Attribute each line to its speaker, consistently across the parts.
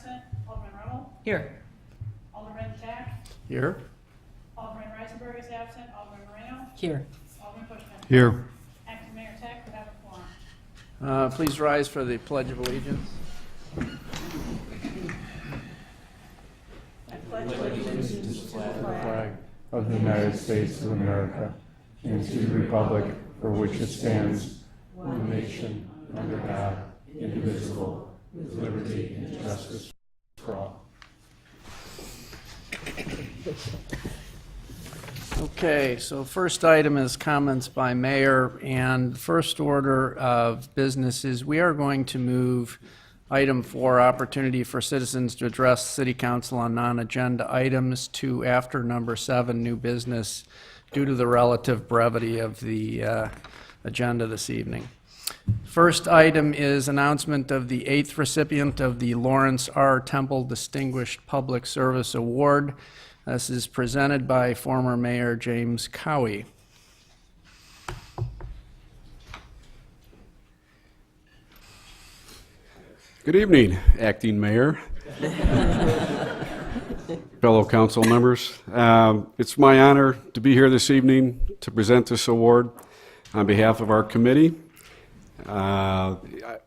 Speaker 1: absent. Alderman Rommel.
Speaker 2: Here.
Speaker 1: Alderman Tack.
Speaker 3: Here.
Speaker 1: Alderman Reisenberg is absent. Alderman Moreno.
Speaker 2: Here.
Speaker 1: Alderman Bushman.
Speaker 3: Here.
Speaker 1: Acting Mayor Tack, we have a quorum.
Speaker 3: Please rise for the Pledge of Allegiance.
Speaker 1: I pledge allegiance to the flag
Speaker 4: Flag of the United States of America and to the republic for which it stands, one nation, under God, indivisible, with liberty and justice for all.
Speaker 3: Okay, so first item is comments by mayor, and first order of business is we are going to move item 4, opportunity for citizens to address city council on non-agenda items, to after number 7, new business, due to the relative brevity of the agenda this evening. First item is announcement of the 8th recipient of the Lawrence R. Temple Distinguished Public Service Award. This is presented by former Mayor James Cowie.
Speaker 5: Good evening, Acting Mayor, fellow council members. It's my honor to be here this evening to present this award on behalf of our committee.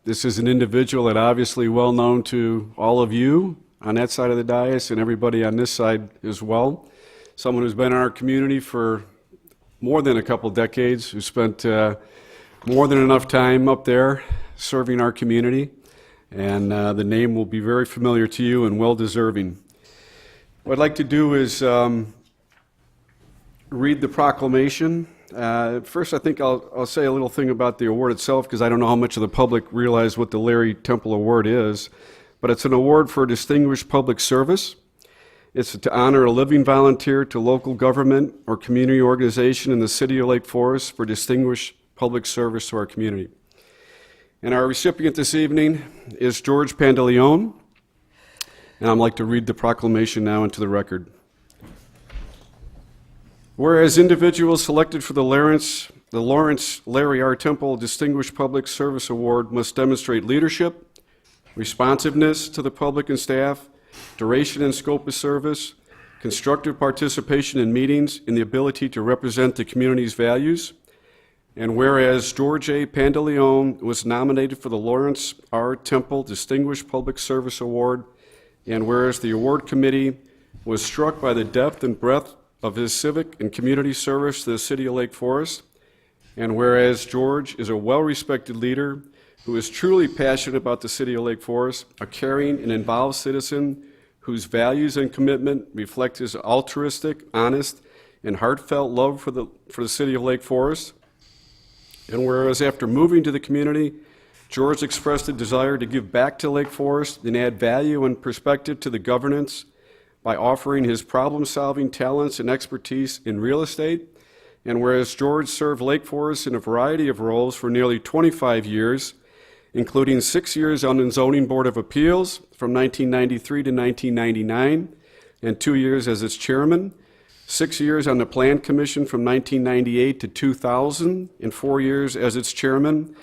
Speaker 5: This is an individual that obviously well known to all of you on that side of the dais and everybody on this side as well. Someone who's been in our community for more than a couple decades, who spent more than enough time up there serving our community. And the name will be very familiar to you and well-deserving. What I'd like to do is read the proclamation. First, I think I'll say a little thing about the award itself, because I don't know how much of the public realize what the Larry Temple Award is. But it's an award for distinguished public service. It's to honor a living volunteer to local government or community organization in the city of Lake Forest for distinguished public service to our community. And our recipient this evening is George Pandaleone, and I'd like to read the proclamation now into the record. Whereas individuals selected for the Lawrence Larry R. Temple Distinguished Public Service Award must demonstrate leadership, responsiveness to the public and staff, duration and scope of service, constructive participation in meetings, and the ability to represent the community's values. And whereas George A. Pandaleone was nominated for the Lawrence R. Temple Distinguished Public Service Award, and whereas the award committee was struck by the depth and breadth of his civic and community service to the city of Lake Forest, and whereas George is a well-respected leader who is truly passionate about the city of Lake Forest, a caring and involved citizen whose values and commitment reflect his altruistic, honest, and heartfelt love for the city of Lake Forest. And whereas after moving to the community, George expressed a desire to give back to Lake Forest and add value and perspective to the governance by offering his problem-solving talents and expertise in real estate. And whereas George served Lake Forest in a variety of roles for nearly 25 years, including 6 years on the Zoning Board of Appeals from 1993 to 1999, and 2 years as its chairman, 6 years on the Plan Commission from 1998 to 2000, and 4 years as its chairman.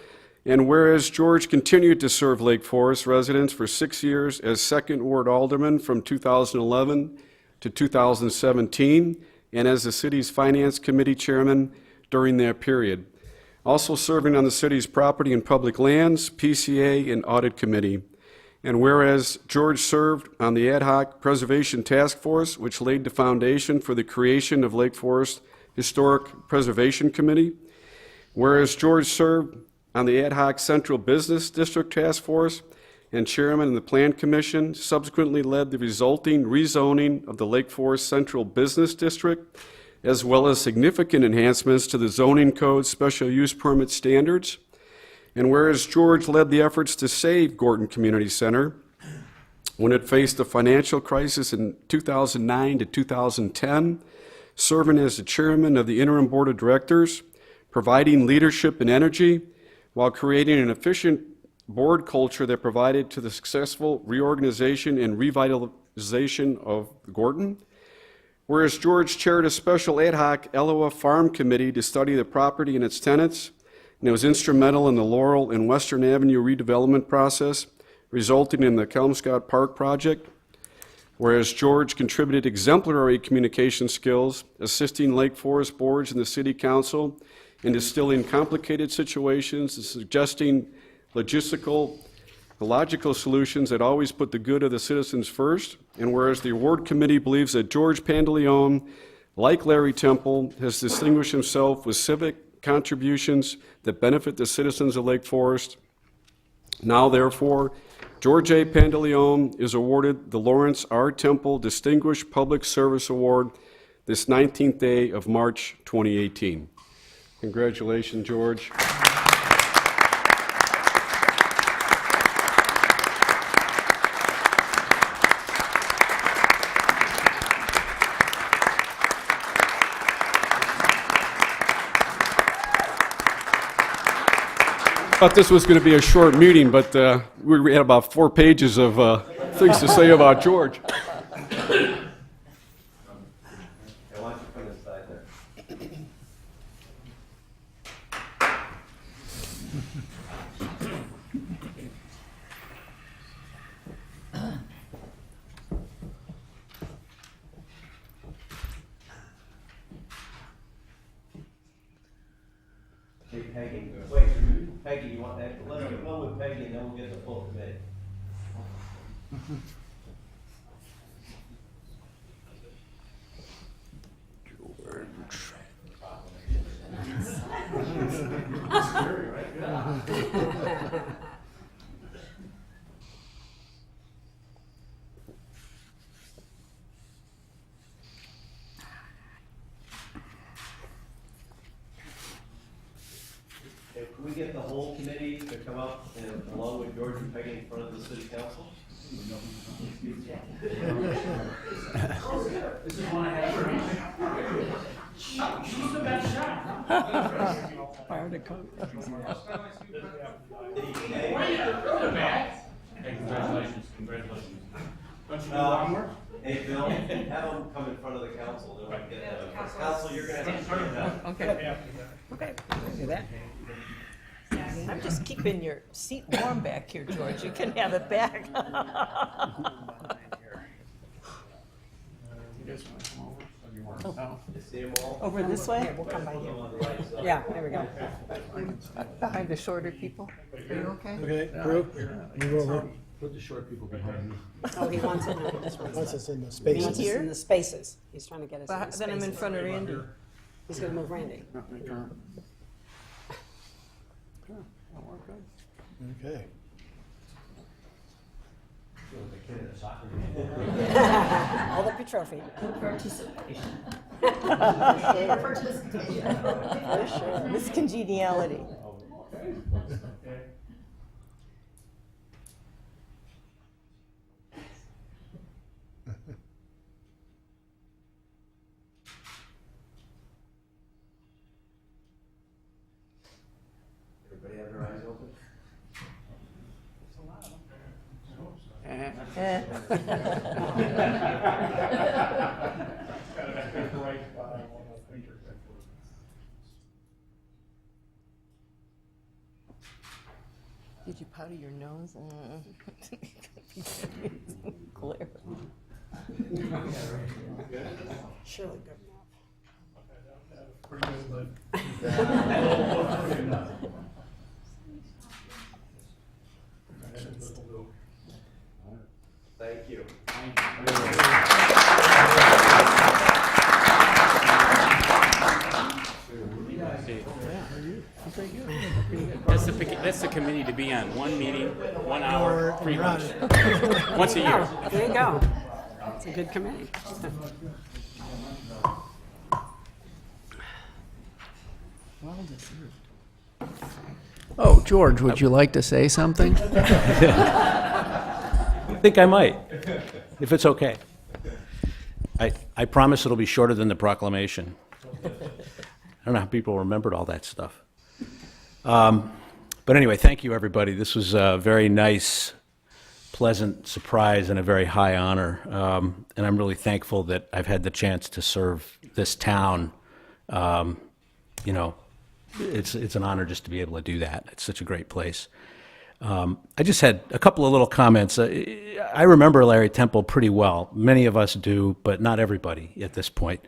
Speaker 5: And whereas George continued to serve Lake Forest residents for 6 years as Second Ward Alderman from 2011 to 2017, and as the city's Finance Committee chairman during that period. Also serving on the city's Property and Public Lands, PCA, and Audit Committee. And whereas George served on the Ad Hoc Preservation Task Force, which laid the foundation for the creation of Lake Forest Historic Preservation Committee. Whereas George served on the Ad Hoc Central Business District Task Force and chairman of the Plan Commission, subsequently led the resulting rezoning of the Lake Forest Central Business District, as well as significant enhancements to the zoning code special use permit standards. And whereas George led the efforts to save Gorton Community Center when it faced a financial crisis in 2009 to 2010, serving as the chairman of the interim board of directors, providing leadership and energy, while creating an efficient board culture that provided to the successful reorganization and revitalization of Gorton. Whereas George chaired a special ad hoc Elloa Farm Committee to study the property and its tenants, and it was instrumental in the Laurel and Western Avenue redevelopment process, resulting in the Kelmscott Park project. Whereas George contributed exemplary communication skills, assisting Lake Forest boards and the City Council in distilling complicated situations and suggesting logical solutions that always put the good of the citizens first. And whereas the award committee believes that George Pantaleone, like Larry Temple, has distinguished himself with civic contributions that benefit the citizens of Lake Forest, now therefore, George A. Pantaleone is awarded the Lawrence R. Temple Distinguished Public Service Award this 19th day of March 2018. Congratulations, George. I thought this was going to be a short meeting, but we had about 4 pages of things to say about George.
Speaker 2: Hey, Peggy, wait, Peggy, you want that? Let's get one with Peggy and then we'll get the full committee. Can we get the whole committee to come up and along with George and Peggy in front of the city council?
Speaker 1: This is one I have. She's the best shot.
Speaker 6: Fire the coat.
Speaker 1: Congratulations, congratulations.
Speaker 2: Hey, Bill, have them come in front of the council, then we can get them. Council, you're gonna have to stand up.
Speaker 6: Okay. Okay. Do that. I'm just keeping your seat warm back here, George. You can have it back.
Speaker 2: See them all?
Speaker 6: Over this way? We'll come by
Speaker 2: Put
Speaker 6: here.
Speaker 2: them on the right side.
Speaker 6: Yeah, there we go. Behind the shorter people. Are you okay?
Speaker 7: Okay, Drew, move over.
Speaker 8: Put the short people behind me.
Speaker 9: Oh, he wants it on this one.
Speaker 7: Once it's in the
Speaker 9: He
Speaker 7: spaces.
Speaker 9: wants us in the spaces. He's trying to get us in the
Speaker 6: Then I'm in
Speaker 9: spaces.
Speaker 6: front of Randy.
Speaker 9: He's gonna move Randy.
Speaker 7: Okay.
Speaker 9: Hold up your trophy.
Speaker 6: For sure. This congeniality.
Speaker 2: Everybody have their eyes open?
Speaker 6: Did you powder your nose? Glare.
Speaker 9: Surely good enough.
Speaker 2: Thank you.
Speaker 10: That's the committee to be on. One meeting, 1 hour, free lunch. Once a year.
Speaker 9: There you go. It's a good committee.
Speaker 3: Oh, George, would you like to say something?
Speaker 8: I think I might, if it's okay. I promise it'll be shorter than the proclamation. I don't know how people remembered all that stuff. But anyway, thank you, everybody. This was a very nice, pleasant surprise and a very high honor. And I'm really thankful that I've had the chance to serve this town. You know, it's an honor just to be able to do that. It's such a great place. I just had a couple of little comments. I remember Larry Temple pretty well. Many of us do, but not everybody at this point.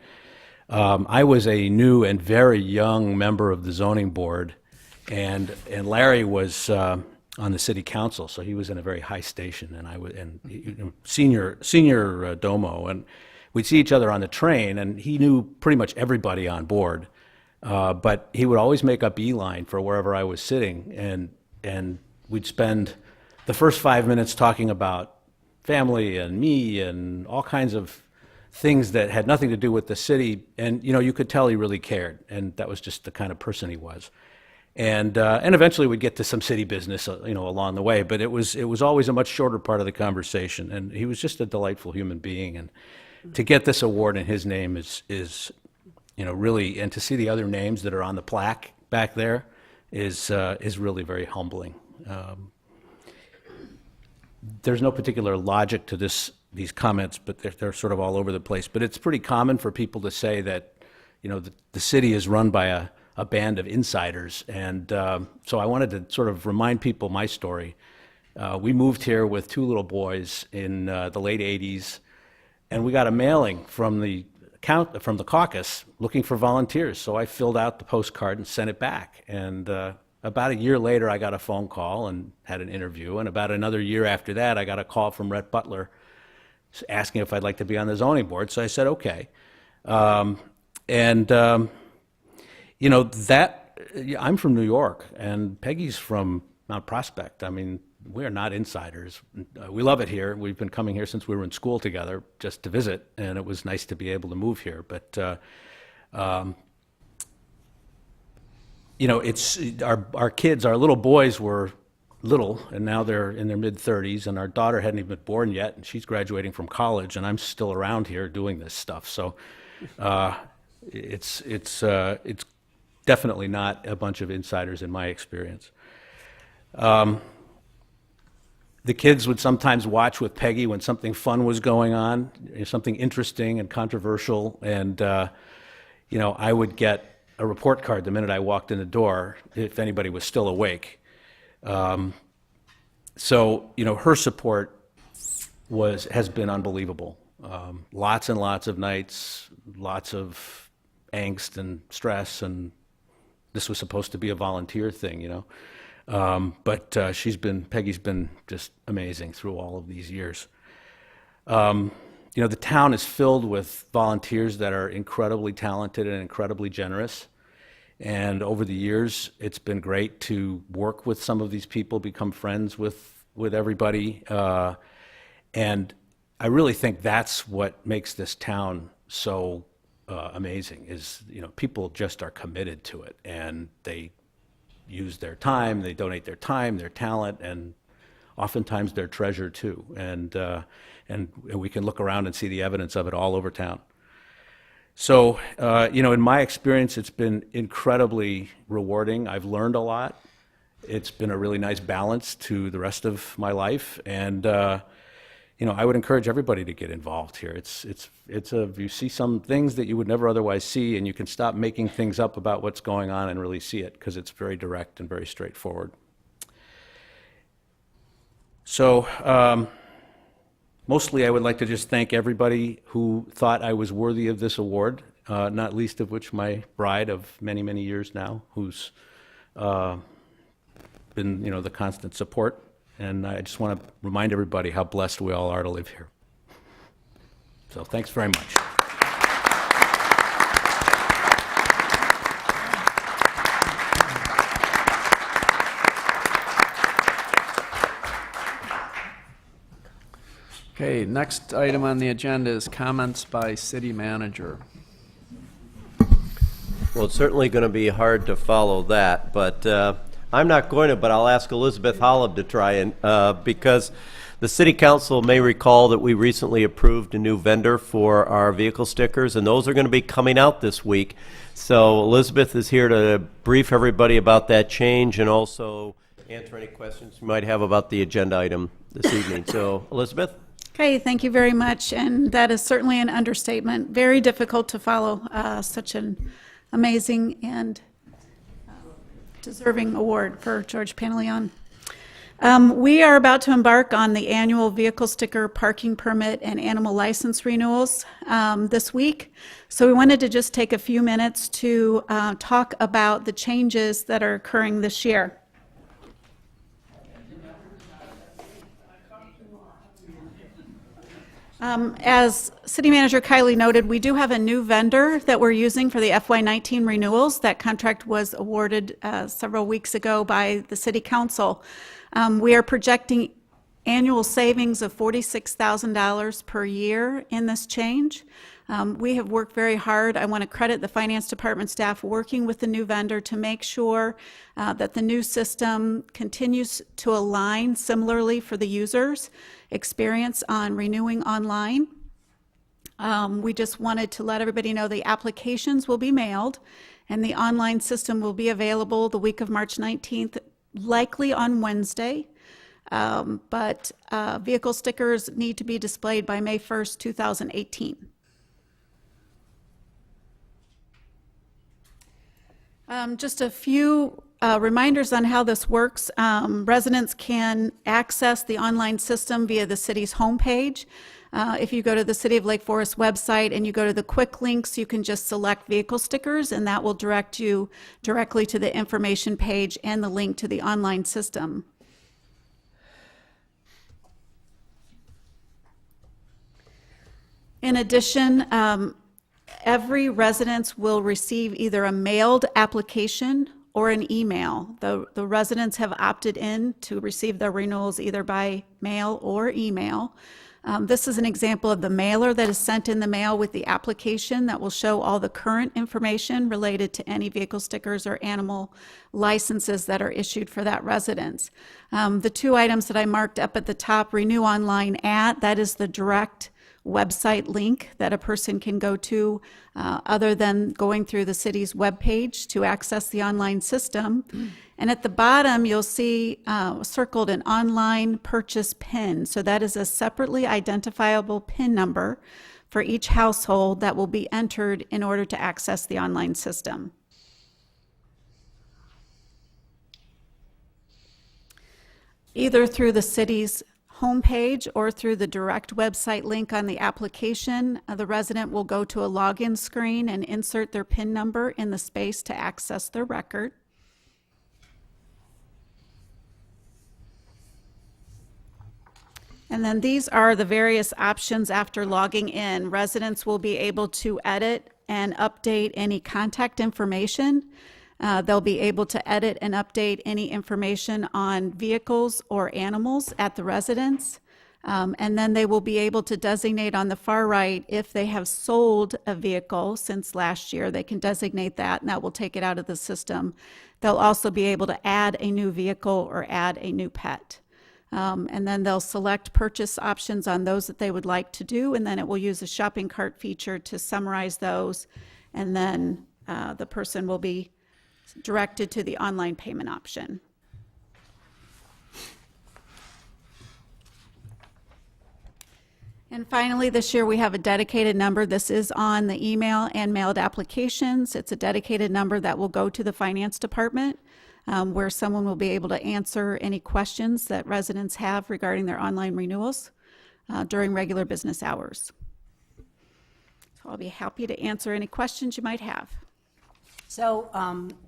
Speaker 8: I was a new and very young member of the zoning board, and Larry was on the city council, so he was in a very high station, and I was senior domo, and we'd see each other on the train, and he knew pretty much everybody on board, but he would always make a beeline for wherever I was sitting, and we'd spend the first 5 minutes talking about family and me and all kinds of things that had nothing to do with the city, and you could tell he really cared, and that was just the kind of person he was. And eventually we'd get to some city business, along the way, but it was always a much shorter part of the conversation, and he was just a delightful human being, and to get this award in his name is really, and to see the other names that are on the plaque back there is really very humbling. There's no particular logic to these comments, but they're sort of all over the place. But it's pretty common for people to say that, the city is run by a band of insiders. And so I wanted to sort of remind people my story. We moved here with 2 little boys in the late 80s, and we got a mailing from the caucus looking for volunteers. So I filled out the postcard and sent it back. And about a year later, I got a phone call and had an interview. And about another year after that, I got a call from Rhett Butler asking if I'd like to be on the zoning board. So I said, okay. I'm from New York, and Peggy's from Mount Prospect. I mean, we're not insiders. We love it here. We've been coming here since we were in school together just to visit, and it was nice to be able to move here. But it's our kids, our little boys were little, and now they're in their mid-30s, and our daughter hadn't even been born yet, and she's graduating from college, and I'm still around here doing this stuff. So it's definitely not a bunch of insiders in my experience. The kids would sometimes watch with Peggy when something fun was going on, something interesting and controversial, and I would get a report card the minute I walked in the door if anybody was still awake. So her support has been unbelievable. Lots and lots of nights, lots of angst and stress, and this was supposed to be a volunteer thing, but Peggy's been just amazing through all of these years. The town is filled with volunteers that are incredibly talented and incredibly generous. And over the years, it's been great to work with some of these people, become friends with everybody. And I really think that's what makes this town so amazing is, people just are committed to it, and they use their time, they donate their time, their talent, and oftentimes their treasure too. And we can look around and see the evidence of it all over town. So, in my experience, it's been incredibly rewarding. I've learned a lot. It's been a really nice balance to the rest of my life. And, I would encourage everybody to get involved here. You see some things that you would never otherwise see, and you can stop making things up about what's going on and really see it, because it's very direct and very straightforward. So, mostly I would like to just thank everybody who thought I was worthy of this award, not least of which my bride of many, many years now, who's been, the constant support. And I just want to remind everybody how blessed we all are to live here. So thanks very much.
Speaker 3: Okay, next item on the agenda is comments by city manager.
Speaker 2: Well, it's certainly going to be hard to follow that, but I'm not going to, but I'll ask Elizabeth Holub to try, and because the city council may recall that we recently approved a new vendor for our vehicle stickers, and those are going to be coming out this week. So Elizabeth is here to brief everybody about that change and also answer any questions you might have about the agenda item this evening. So Elizabeth?
Speaker 11: Okay, thank you very much, and that is certainly an understatement. Very difficult to follow such an amazing and deserving award for George Pantaleon. We are about to embark on the annual vehicle sticker, parking permit, and animal license renewals this week. So we wanted to just take a few minutes to talk about the changes that are occurring this year. As City Manager Kiley noted, we do have a new vendor that we're using for the FY19 renewals. That contract was awarded several weeks ago by the City Council. We are projecting annual savings of $46,000 per year in this change. We have worked very hard. I want to credit the Finance Department staff working with the new vendor to make sure that the new system continues to align similarly for the users' experience on renewing online. We just wanted to let everybody know the applications will be mailed and the online system will be available the week of March 19th, likely on Wednesday. But vehicle stickers need to be displayed by May 1st, 2018. Just a few reminders on how this works. Residents can access the online system via the city's homepage. If you go to the City of Lake Forest website and you go to the quick links, you can just select vehicle stickers and that will direct you directly to the information page and the link to the online system. In addition, every resident will receive either a mailed application or an email. The residents have opted in to receive their renewals either by mail or email. This is an example of the mailer that is sent in the mail with the application that will show all the current information related to any vehicle stickers or animal licenses that are issued for that residence. The two items that I marked up at the top, Renew Online at, that is the direct website link that a person can go to other than going through the city's webpage to access the online system. And at the bottom, you'll see circled an online purchase PIN. So that is a separately identifiable PIN number for each household that will be entered in order to access the online system. Either through the city's homepage or through the direct website link on the application, the resident will go to a login screen and insert their PIN number in the space to access their record. And then these are the various options after logging in. Residents will be able to edit and update any contact information. They'll be able to edit and update any information on vehicles or animals at the residence. And then they will be able to designate on the far right if they have sold a vehicle since last year. They can designate that, and that will take it out of the system. They'll also be able to add a new vehicle or add a new pet. And then they'll select purchase options on those that they would like to do, and then it will use a shopping cart feature to summarize those, and then the person will be directed to the online payment option. And finally, this year we have a dedicated number. This is on the email and mailed applications. It's a dedicated number that will go to the Finance Department, where someone will be able to answer any questions that residents have regarding their online renewals during regular business hours. So I'll be happy to answer any questions you might have.
Speaker 9: So,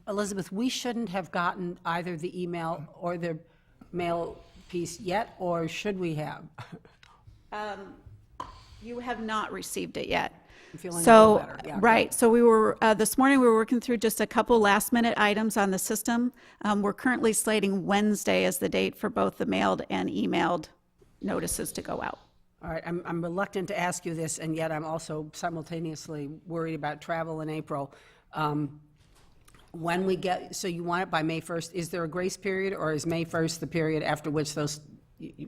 Speaker 9: Elizabeth, we shouldn't have gotten either the email or the mail piece yet, or should we have?
Speaker 11: You have not received it yet.
Speaker 9: I'm feeling a
Speaker 11: So,
Speaker 9: little better. Yeah.
Speaker 11: right, so we were, this morning we were working through just a couple last-minute items on the system. We're currently slating Wednesday as the date for both the mailed and emailed notices to go out.
Speaker 9: All right, I'm reluctant to ask you this, and yet I'm also simultaneously worried about travel in April. When we get, so you want it by May 1st, is there a grace period, or is May 1st the period after which those,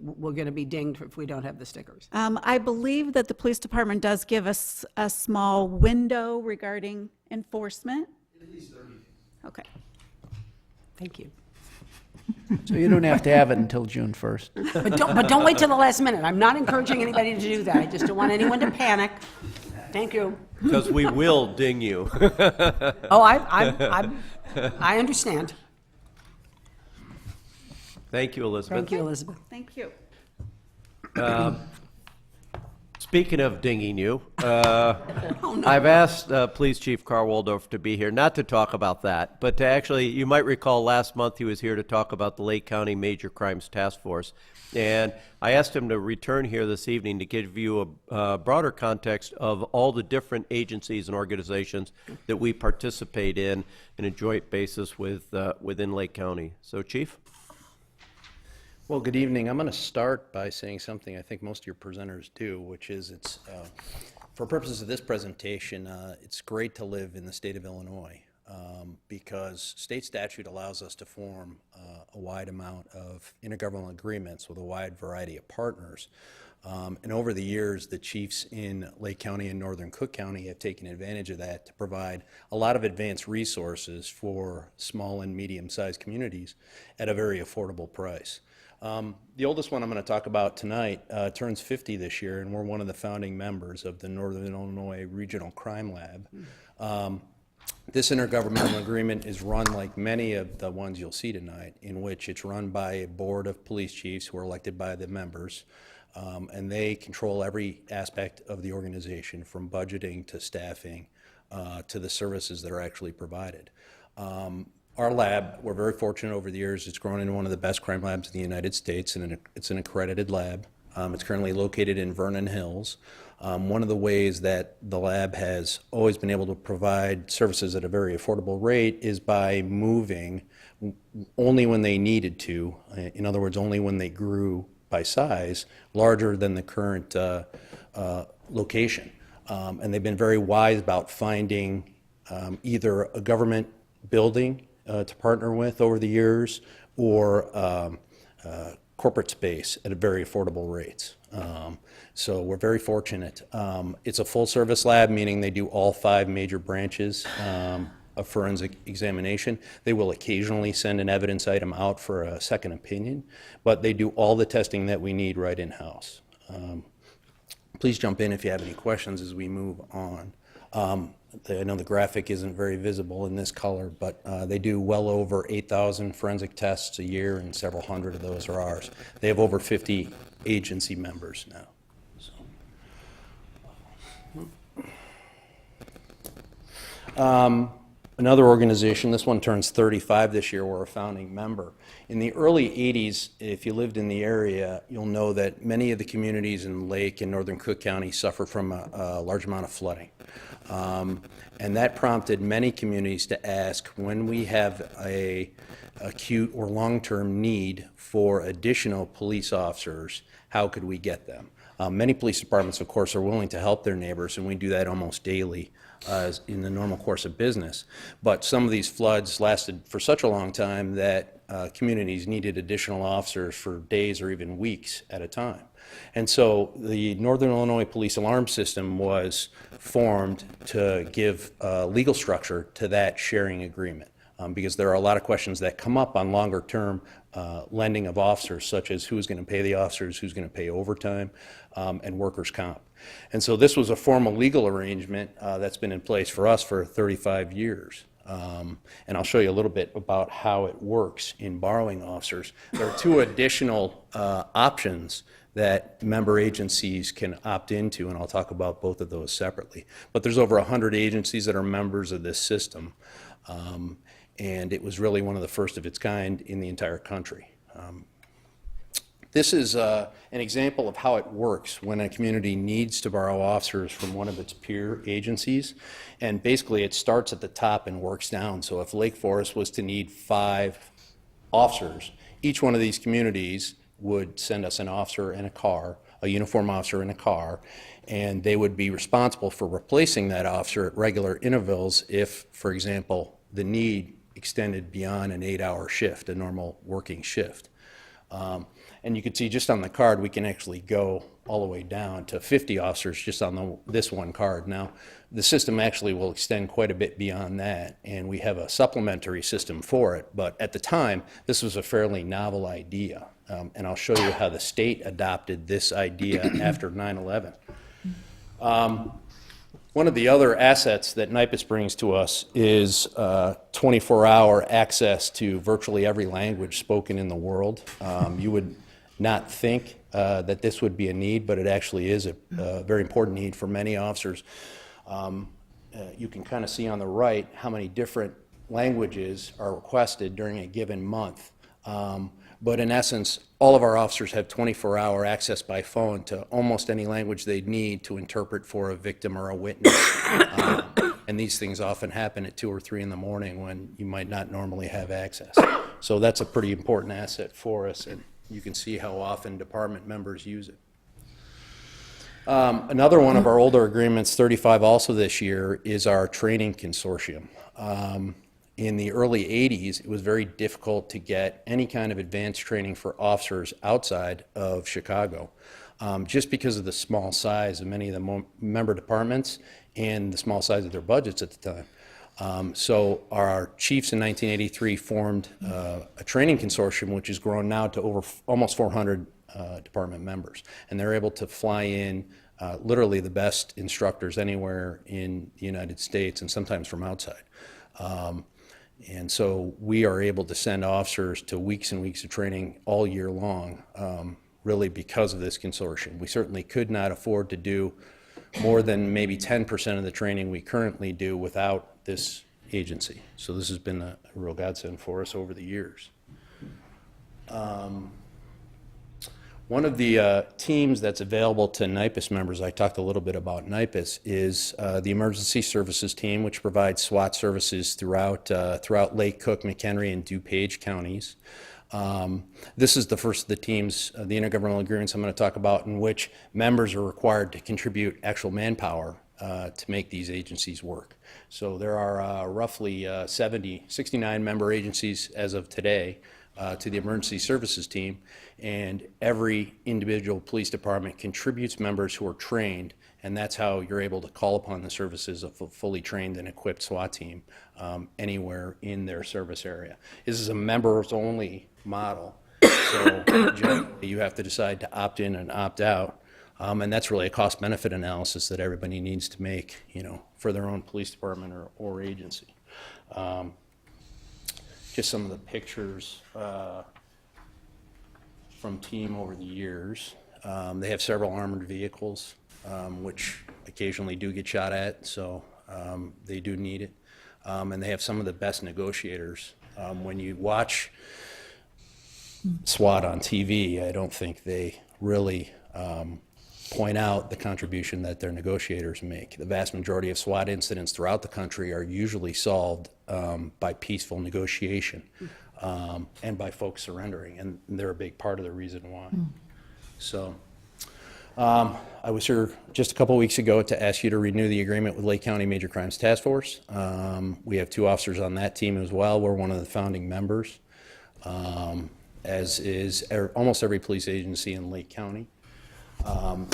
Speaker 9: we're going to be dinged if we don't have the stickers?
Speaker 11: I believe that the police department does give us a small window regarding enforcement. At least 30 days. Okay.
Speaker 9: Thank you.
Speaker 3: So you don't have to have it until June 1st.
Speaker 9: But don't wait till the last minute. I'm not encouraging anybody to do that. I just don't want anyone to panic. Thank you.
Speaker 2: Because we will ding you.
Speaker 9: Oh, I understand.
Speaker 2: Thank you, Elizabeth.
Speaker 9: Thank you, Elizabeth.
Speaker 11: Thank you.
Speaker 2: Speaking of dinging you, I've asked Police Chief Carl Waldorf to be here, not to talk about that, but to actually, you might recall last month he was here to talk about the Lake County Major Crimes Task Force. And I asked him to return here this evening to give you a broader context of all the different agencies and organizations that we participate in a joint basis with within Lake County. So, Chief?
Speaker 12: Well, good evening. I'm going to start by saying something I think most of your presenters do, which is for purposes of this presentation, it's great to live in the state of Illinois because state statute allows us to form a wide amount of intergovernmental agreements with a wide variety of partners. And over the years, the chiefs in Lake County and Northern Cook County have taken advantage of that to provide a lot of advanced resources for small and medium-sized communities at a very affordable price. The oldest one I'm going to talk about tonight turns 50 this year, and we're one of the founding members of the Northern Illinois Regional Crime Lab. This intergovernmental agreement is run like many of the ones you'll see tonight, in which it's run by a board of police chiefs who are elected by the members, and they control every aspect of the organization, from budgeting to staffing to the services that are actually provided. Our lab, we're very fortunate over the years, it's grown into one of the best crime labs in the United States, and it's an accredited lab. It's currently located in Vernon Hills. One of the ways that the lab has always been able to provide services at a very affordable rate is by moving only when they needed to, in other words, only when they grew by size, larger than the current location. And they've been very wise about finding either a government building to partner with over the years, or corporate space at a very affordable rates. So we're very fortunate. It's a full service lab, meaning they do all 5 major branches of forensic examination. They will occasionally send an evidence item out for a second opinion, but they do all the testing that we need right in-house. Please jump in if you have any questions as we move on. I know the graphic isn't very visible in this color, but they do well over 8,000 forensic tests a year, and several hundred of those are ours. They have over 50 agency members now. So. Another organization, this one turns 35 this year, we're a founding member. In the early 80s, if you lived in the area, you'll know that many of the communities in Lake and Northern Cook County suffer from a large amount of flooding. And that prompted many communities to ask, when we have a acute or long-term need for additional police officers, how could we get them? Many police departments, of course, are willing to help their neighbors, and we do that almost daily in the normal course of business. But some of these floods lasted for such a long time that communities needed additional officers for days or even weeks at a time. And so the Northern Illinois Police Alarm System was formed to give legal structure to that sharing agreement. Because there are a lot of questions that come up on longer term lending of officers, such as who's going to pay the officers, who's going to pay overtime, and workers' comp. And so this was a formal legal arrangement that's been in place for us for 35 years. And I'll show you a little bit about how it works in borrowing officers. There are 2 additional options that member agencies can opt into, and I'll talk about both of those separately. But there's over 100 agencies that are members of this system. And it was really one of the first of its kind in the entire country. This is an example of how it works when a community needs to borrow officers from one of its peer agencies. And basically it starts at the top and works down. So if Lake Forest was to need 5 officers, each one of these communities would send us an officer and a car, a uniform officer in a car, and they would be responsible for replacing that officer at regular intervals if, for example, the need extended beyond an 8-hour shift, a normal working shift. And you can see just on the card, we can actually go all the way down to 50 officers just on this one card. Now, the system actually will extend quite a bit beyond that, and we have a supplementary system for it. But at the time, this was a fairly novel idea. And I'll show you how the state adopted this idea after 9/11. One of the other assets that NIPUS brings to us is 24-hour access to virtually every language spoken in the world. You would not think that this would be a need, but it actually is a very important need for many officers. You can kind of see on the right how many different languages are requested during a given month. But in essence, all of our officers have 24-hour access by phone to almost any language they need to interpret for a victim or a witness. And these things often happen at 2 or 3 in the morning when you might not normally have access. So that's a pretty important asset for us, and you can see how often department members use it. Another one of our older agreements, 35 also this year, is our training consortium. In the early 80s, it was very difficult to get any kind of advanced training for officers outside of Chicago, just because of the small size of many of the member departments and the small size of their budgets at the time. So our chiefs in 1983 formed a training consortium, which has grown now to over almost 400 department members. And they're able to fly in literally the best instructors anywhere in the United States, and sometimes from outside. And so we are able to send officers to weeks and weeks of training all year long, really because of this consortium. We certainly could not afford to do more than maybe 10% of the training we currently do without this agency. So this has been a real godsend for us over the years. One of the teams that's available to NIPUS members, I talked a little bit about NIPUS, is the Emergency Services Team, which provides SWAT services throughout Lake Cook, McHenry, and DuPage counties. This is the first of the teams, the intergovernmental agreements I'm going to talk about, in which members are required to contribute actual manpower to make these agencies work. So there are roughly 69 member agencies as of today to the Emergency Services Team, and every individual police department contributes members who are trained, and that's how you're able to call upon the services of a fully trained and equipped SWAT team anywhere in their service area. This is a members-only model, so generally you have to decide to opt in and opt out, and that's really a cost-benefit analysis that everybody needs to make, you know, for their own police department or agency. Just some of the pictures from team over the years. They have several armored vehicles, which occasionally do get shot at, so they do need it. And they have some of the best negotiators. When you watch SWAT on TV, I don't think they really point out the contribution that their negotiators make. The vast majority of SWAT incidents throughout the country are usually solved by peaceful negotiation and by folks surrendering, and they're a big part of the reason why. So I was here just a couple weeks ago to ask you to renew the agreement with Lake County Major Crimes Task Force. We have 2 officers on that team as well. We're one of the founding members, as is almost every police agency in Lake County.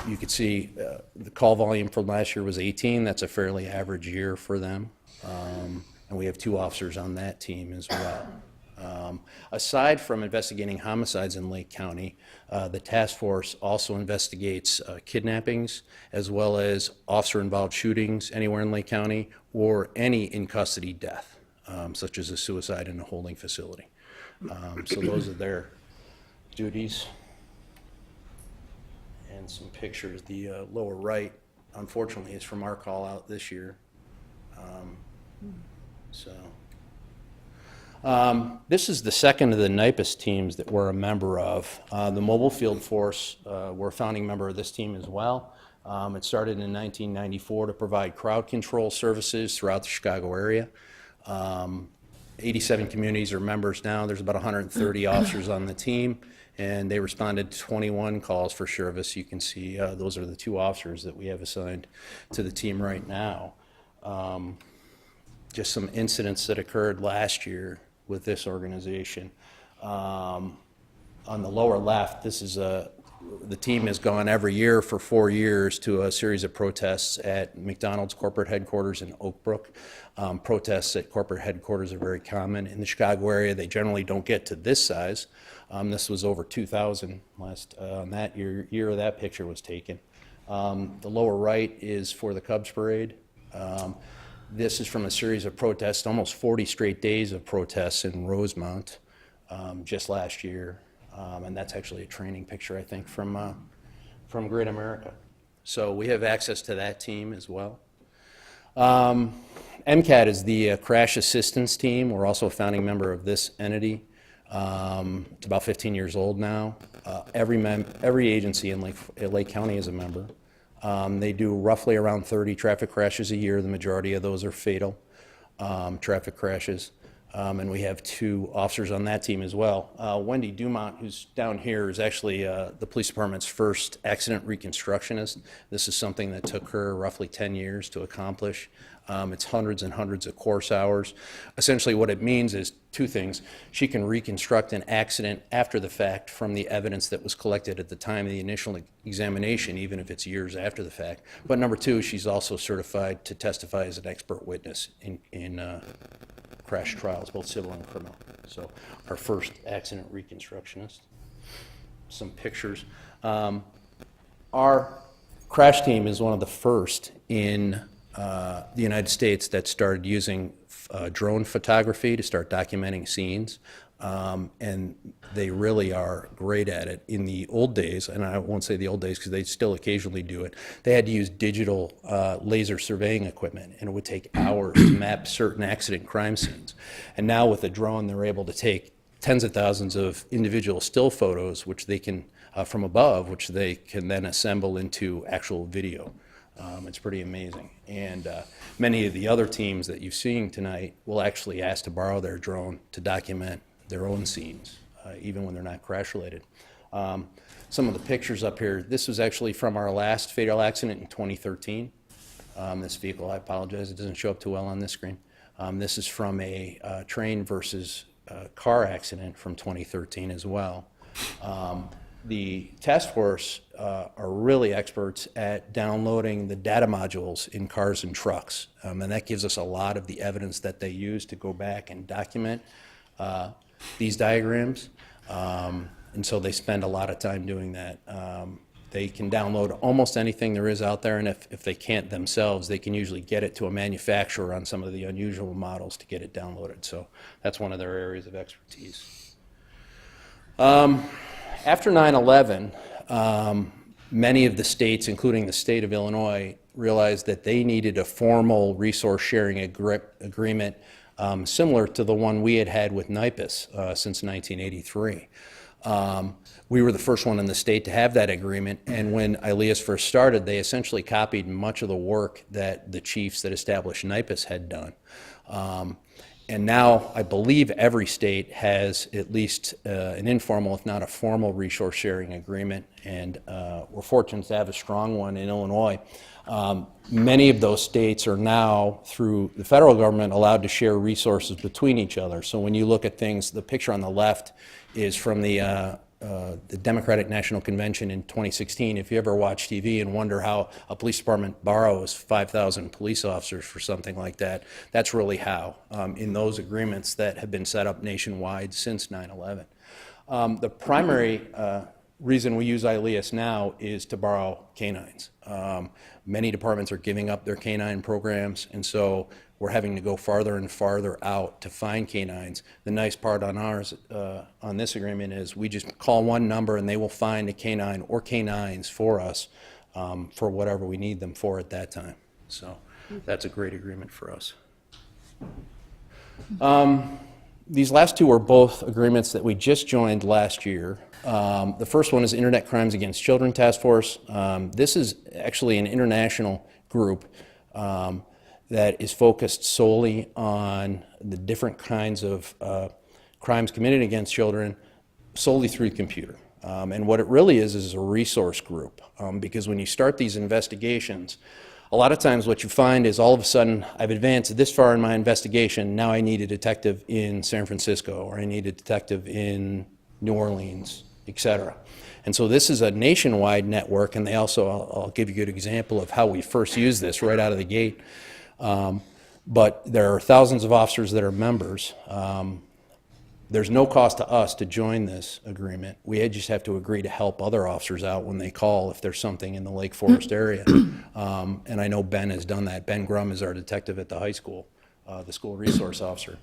Speaker 12: You could see the call volume from last year was 18. That's a fairly average year for them. And we have 2 officers on that team as well. Aside from investigating homicides in Lake County, the task force also investigates kidnappings as well as officer-involved shootings anywhere in Lake County, or any in-custody death, such as a suicide in a holding facility. So those are their duties. And some pictures. The lower right, unfortunately, is from our call out this year. This is the second of the NIPUS teams that we're a member of. The Mobile Field Force, we're a founding member of this team as well. It started in 1994 to provide crowd control services throughout the Chicago area. 87 communities are members now. There's about 130 officers on the team, and they responded to 21 calls for service. You can see those are the 2 officers that we have assigned to the team right now. Just some incidents that occurred last year with this organization. On the lower left, this is the team has gone every year for 4 years to a series of protests at McDonald's corporate headquarters in Oak Brook. Protests at corporate headquarters are very common. In the Chicago area, they generally don't get to this size. This was over 2,000 last on that year that picture was taken. The lower right is for the Cubs parade. This is from a series of protests, almost 40 straight days of protests in Rosemount just last year. And that's actually a training picture, I think, from Great America. So we have access to that team as well. MCAT is the crash assistance team. We're also a founding member of this entity. It's about 15 years old now. Every agency in Lake County is a member. They do roughly around 30 traffic crashes a year. The majority of those are fatal traffic crashes. And we have 2 officers on that team as well. Wendy Dumont, who's down here, is actually the police department's first accident reconstructionist. This is something that took her roughly 10 years to accomplish. It's hundreds and hundreds of course hours. Essentially what it means is 2 things. She can reconstruct an accident after the fact from the evidence that was collected at the time of the initial examination, even if it's years after the fact. But number 2, she's also certified to testify as an expert witness in crash trials, both civil and criminal. So our first accident reconstructionist. Some pictures. Our crash team is one of the first in the United States that started using drone photography to start documenting scenes. And they really are great at it. In the old days, and I won't say the old days because they still occasionally do it, they had to use digital laser surveying equipment, and it would take hours to map certain accident crime scenes. And now with a drone, they're able to take tens of thousands of individual still photos, which they can, from above, which they can then assemble into actual video. It's pretty amazing. And many of the other teams that you've seen tonight will actually ask to borrow their drone to document their own scenes, even when they're not crash-related. Some of the pictures up here, this was actually from our last fatal accident in 2013. This vehicle, I apologize, it doesn't show up too well on this screen. This is from a train versus car accident from 2013 as well. The task force are really experts at downloading the data modules in cars and trucks, and that gives us a lot of the evidence that they use to go back and document these diagrams, and so they spend a lot of time doing that. They can download almost anything there is out there, and if they can't themselves, they can usually get it to a manufacturer on some of the unusual models to get it downloaded. So that's one of their areas of expertise. After 9/11, many of the states, including the state of Illinois, realized that they needed a formal resource sharing agreement similar to the one we had had with NIPUS since 1983. We were the first one in the state to have that agreement, and when ILEAS first started, they essentially copied much of the work that the chiefs that established NIPUS had done. And now I believe every state has at least an informal, if not a formal, resource sharing agreement, and we're fortunate to have a strong one in Illinois. Many of those states are now, through the federal government, allowed to share resources between each other. So when you look at things, the picture on the left is from the Democratic National Convention in 2016. If you ever watch TV and wonder how a police department borrows 5,000 police officers for something like that, that's really how, in those agreements that have been set up nationwide since 9/11. The primary reason we use ILEAS now is to borrow canines. Many departments are giving up their canine programs, and so we're having to go farther and farther out to find canines. The nice part on ours, on this agreement, is we just call one number and they will find a canine or canines for us for whatever we need them for at that time. So that's a great agreement for us. These last 2 are both agreements that we just joined last year. The first one is Internet Crimes Against Children Task Force. This is actually an international group that is focused solely on the different kinds of crimes committed against children solely through the computer. And what it really is a resource group, because when you start these investigations, a lot of times what you find is all of a sudden I've advanced this far in my investigation, now I need a detective in San Francisco, or I need a detective in New Orleans, etc. And so this is a nationwide network, and they also, I'll give you a good example of how we first used this right out of the gate. But there are thousands of officers that are members. There's no cost to us to join this agreement. We just have to agree to help other officers out when they call if there's something in the Lake Forest area. And I know Ben has done that. Ben Grum is our detective at the high school, the school resource officer.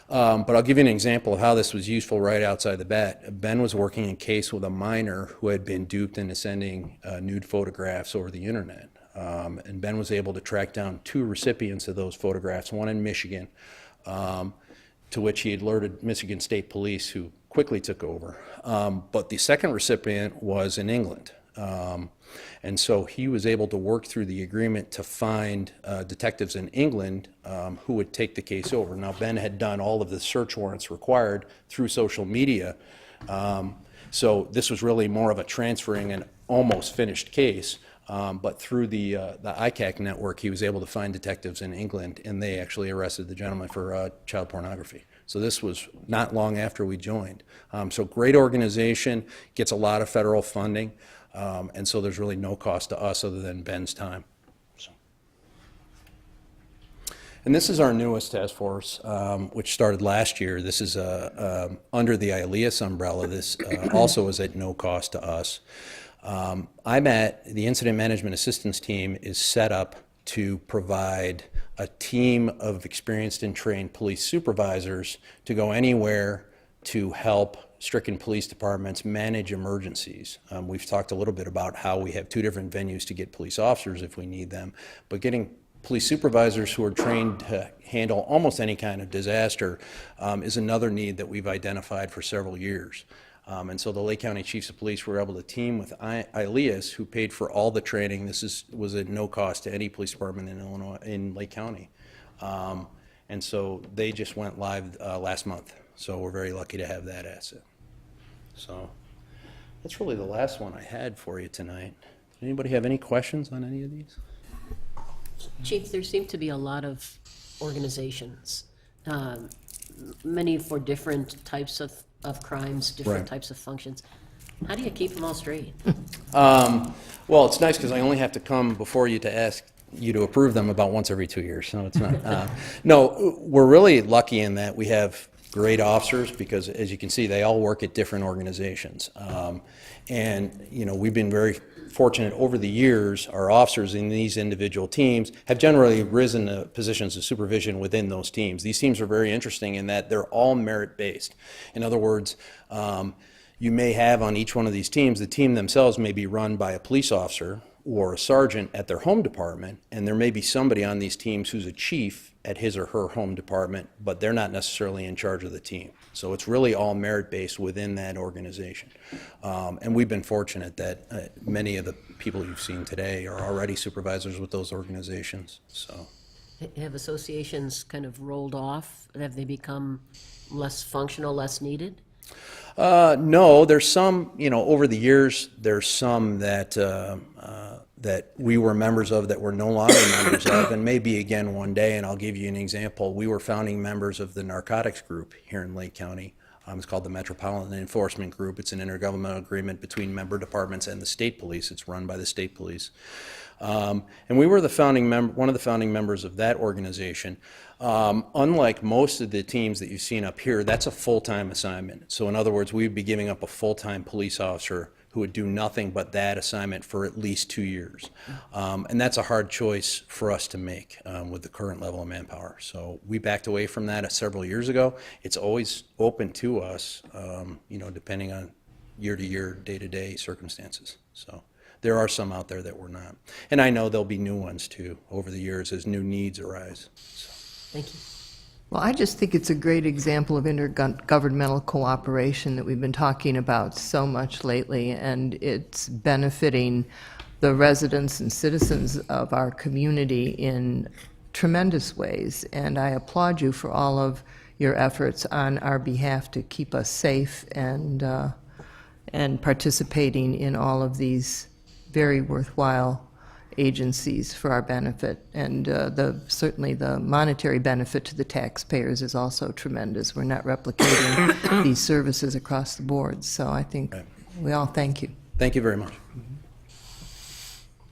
Speaker 12: But I'll give you an example of how this was useful right outside the bat. Ben was working a case with a minor who had been duped into sending nude photographs over the internet. And Ben was able to track down 2 recipients of those photographs, one in Michigan, to which he alerted Michigan State Police, who quickly took over. But the second recipient was in England. And so he was able to work through the agreement to find detectives in England who would take the case over. Now, Ben had done all of the search warrants required through social media. So this was really more of a transferring an almost finished case. But through the ICAC network, he was able to find detectives in England, and they actually arrested the gentleman for child pornography. So this was not long after we joined. So great organization, gets a lot of federal funding, and so there's really no cost to us other than Ben's time. So. And this is our newest task force, which started last year. This is under the ILEAS umbrella. This also is at no cost to us. The Incident Management Assistance Team is set up to provide a team of experienced and trained police supervisors to go anywhere to help stricken police departments manage emergencies. We've talked a little bit about how we have 2 different venues to get police officers if we need them, but getting police supervisors who are trained to handle almost any kind of disaster is another need that we've identified for several years. And so the Lake County Chiefs of Police were able to team with ILEAS, who paid for all the training. This was at no cost to any police department in Illinois, in Lake County. And so they just went live last month. So we're very lucky to have that asset. So that's really the last one I had for you tonight. Did anybody have any questions on any of these?
Speaker 13: Chief, there seem to be a lot of organizations, many for different types of crimes, different
Speaker 12: Right.
Speaker 13: types of functions. How do you keep them all straight?
Speaker 12: Well, it's nice because I only have to come before you to ask you to approve them about once every 2 years. No, it's not. No, we're really lucky in that we have great officers because, as you can see, they all work at different organizations. And, you know, we've been very fortunate over the years. Our officers in these individual teams have generally risen to positions of supervision within those teams. These teams are very interesting in that they're all merit-based. In other words, you may have on each one of these teams, the team themselves may be run by a police officer or a sergeant at their home department, and there may be somebody on these teams who's a chief at his or her home department, but they're not necessarily in charge of the team. So it's really all merit-based within that organization. And we've been fortunate that many of the people you've seen today are already supervisors with those organizations. So,
Speaker 13: Have associations kind of rolled off? Have they become less functional, less needed?
Speaker 12: no, there's some, you know, over the years, there's some that that we were members of that we're no longer members of, and maybe again one day, and I'll give you an example. We were founding members of the narcotics group here in Lake County. It's called the Metropolitan Enforcement Group. It's an intergovernmental agreement between member departments and the state police. It's run by the state police. And we were the founding one of the founding members of that organization. Unlike most of the teams that you've seen up here, that's a full-time assignment. So in other words, we'd be giving up a full-time police officer who would do nothing but that assignment for at least 2 years. And that's a hard choice for us to make with the current level of manpower. So we backed away from that several years ago. It's always open to us, you know, depending on year-to-year, day-to-day circumstances. So there are some out there that we're not. And I know there'll be new ones too over the years as new needs arise. So.
Speaker 13: Thank you.
Speaker 14: Well, I just think it's a great example of intergovernmental cooperation that we've been talking about so much lately, and it's benefiting the residents and citizens of our community in tremendous ways. And I applaud you for all of your efforts on our behalf to keep us safe and participating in all of these very worthwhile agencies for our benefit, and certainly the monetary benefit to the taxpayers is also tremendous. We're not replicating these services across the board, so I think we all thank you.
Speaker 12: Thank you very much.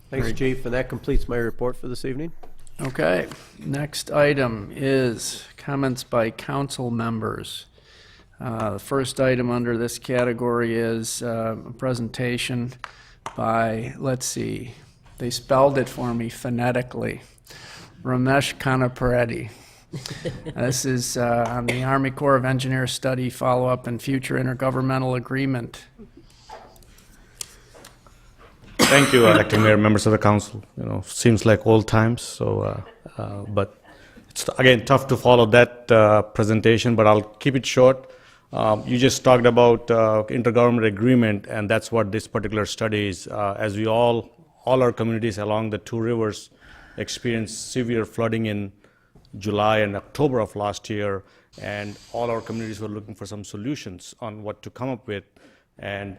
Speaker 2: Thanks, Chief, and that completes my report for this evening.
Speaker 3: Okay, next item is comments by council members. The first item under this category is a presentation by, let's see, they spelled it for me phonetically, Ramesh Kanapareddy. This is on the Army Corps of Engineers study, follow-up, and future intergovernmental agreement.
Speaker 15: Thank you, Acting Mayor, members of the council. Seems like old times, but it's, again, tough to follow that presentation, but I'll keep it short. You just talked about intergovernmental agreement, and that's what this particular study is. As we all our communities along the two rivers experienced severe flooding in July and October of last year, and all our communities were looking for some solutions on what to come up with. And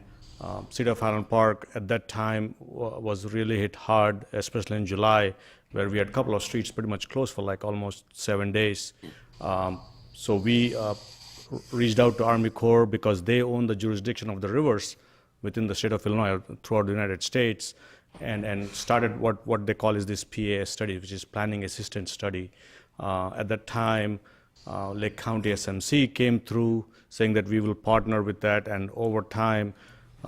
Speaker 15: City of Highland Park at that time was really hit hard, especially in July, where we had a couple of streets pretty much closed for like almost 7 days. So we reached out to Army Corps because they own the jurisdiction of the rivers within the state of Illinois, throughout the United States, and started what they call is this PAS study, which is Planning Assistance Study. At that time, Lake County SMC came through saying that we will partner with that, and over time,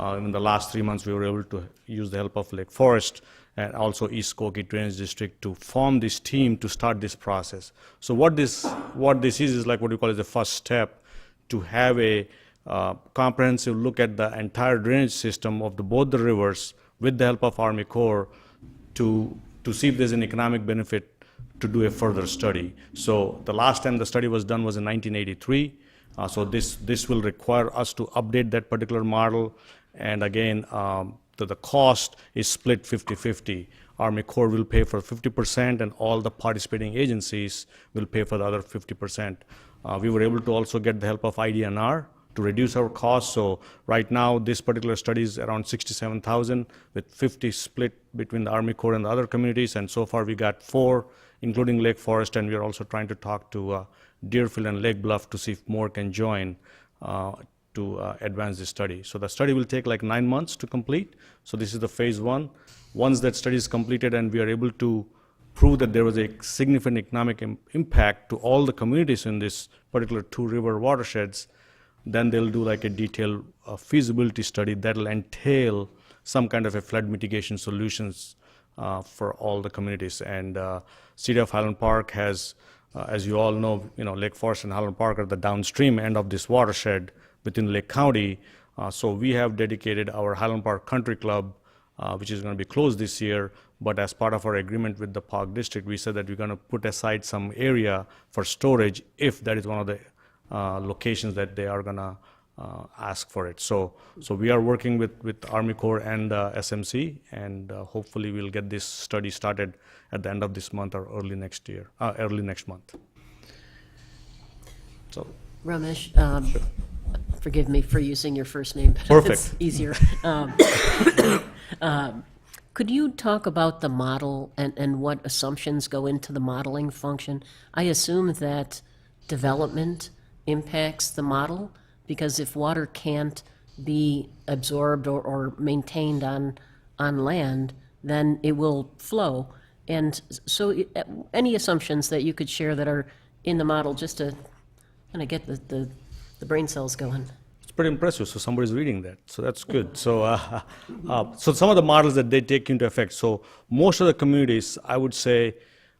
Speaker 15: in the last 3 months, we were able to use the help of Lake Forest and also East Skokie Drainage District to form this team to start this process. So what this is like what we call is the first step to have a comprehensive look at the entire drainage system of both the rivers with the help of Army Corps to see if there's an economic benefit to do a further study. So the last time the study was done was in 1983. So this will require us to update that particular model. And again, the cost is split 50-50. Army Corps will pay for 50%, and all the participating agencies will pay for the other 50%. We were able to also get the help of IDNR to reduce our costs. So right now, this particular study is around $67,000, with 50 split between the Army Corps and the other communities. And so far, we got 4, including Lake Forest, and we are also trying to talk to Deerfield and Lake Bluff to see if more can join to advance this study. So the study will take like 9 months to complete. So this is the phase 1. Once that study is completed and we are able to prove that there was a significant economic impact to all the communities in this particular 2 river watersheds, then they'll do like a detailed feasibility study that'll entail some kind of a flood mitigation solutions for all the communities. And City of Highland Park has, as you all know, Lake Forest and Highland Park are the downstream end of this watershed within Lake County. So we have dedicated our Highland Park Country Club, which is going to be closed this year. But as part of our agreement with the Park District, we said that we're going to put aside some area for storage if that is one of the locations that they are going to ask for it. So we are working with Army Corps and SMC, and hopefully we'll get this study started at the end of this month or early next month. So,
Speaker 13: Ramesh, forgive me for using your first name, but
Speaker 15: Perfect.
Speaker 13: it's easier. Could you talk about the model and what assumptions go into the modeling function? I assume that development impacts the model, because if water can't be absorbed or maintained on land, then it will flow. And so any assumptions that you could share that are in the model, just to kind of get the brain cells going?
Speaker 15: it's pretty impressive. So somebody's reading that. So that's good. So so some of the models that they take into effect. So most of the communities, I would say,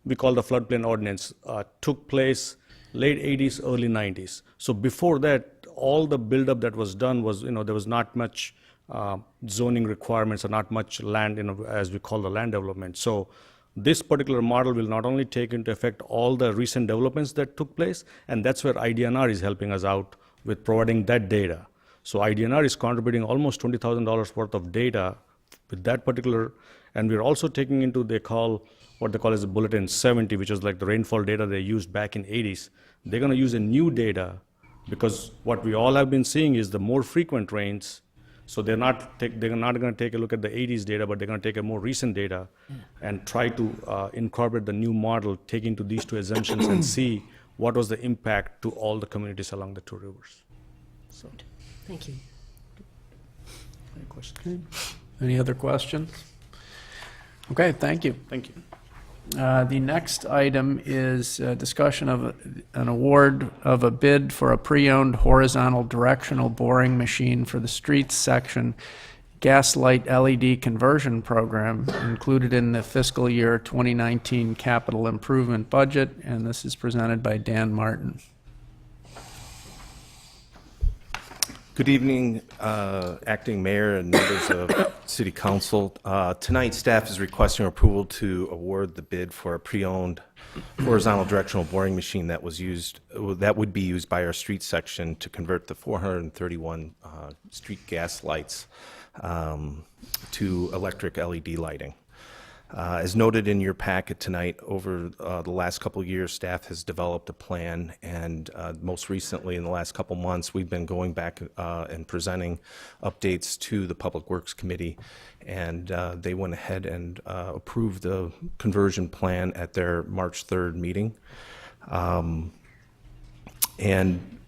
Speaker 15: we call the floodplain ordinance, took place late 80s, early 90s. So before that, all the buildup that was done was, there was not much zoning requirements or not much land, as we call the land development. So this particular model will not only take into effect all the recent developments that took place, and that's where IDNR is helping us out with providing that data. So IDNR is contributing almost $20,000 worth of data with that particular, and we're also taking into what they call as the Bulletin 70, which is like the rainfall data they used back in 80s. They're going to use a new data, because what we all have been seeing is the more frequent rains. So they're not going to take a look at the 80s data, but they're going to take a more recent data and try to incorporate the new model, take into these two assumptions and see what was the impact to all the communities along the two rivers. So,
Speaker 13: Thank you.
Speaker 3: Any other questions? Okay, thank you.
Speaker 15: thank you.
Speaker 3: The next item is discussion of an award of a bid for a pre-owned horizontal directional boring machine for the streets section gaslight LED conversion program included in the fiscal year 2019 capital improvement budget, and this is presented by Dan Martin.
Speaker 16: Good evening, Acting Mayor and members of City Council. Tonight, staff is requesting approval to award the bid for a pre-owned horizontal directional boring machine that would be used by our street section to convert the 431 street gas lights to electric LED lighting. As noted in your packet tonight, over the last couple of years, staff has developed a plan, and most recently, in the last couple months, we've been going back and presenting updates to the Public Works Committee, and they went ahead and approved the conversion plan at their March 3rd meeting. And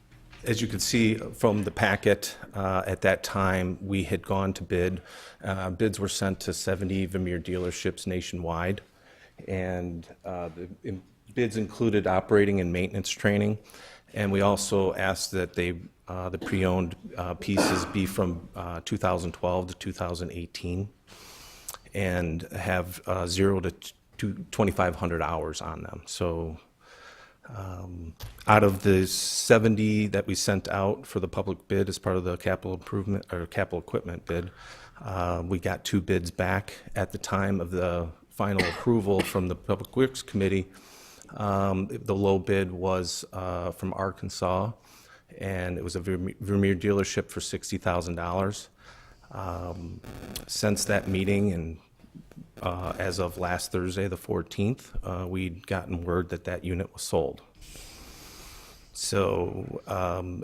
Speaker 16: as you can see from the packet, at that time, we had gone to bid. Bids were sent to 70 Vermeer dealerships nationwide, and the bids included operating and maintenance training. And we also asked that the pre-owned pieces be from 2012 to 2018 and have 0 to 2,500 hours on them. So out of the 70 that we sent out for the public bid as part of the capital improvement or capital equipment bid, we got 2 bids back at the time of the final approval from the Public Works Committee. The low bid was from Arkansas, and it was a Vermeer dealership for $60,000. Since that meeting, and as of last Thursday, the 14th, we'd gotten word that that unit was sold. So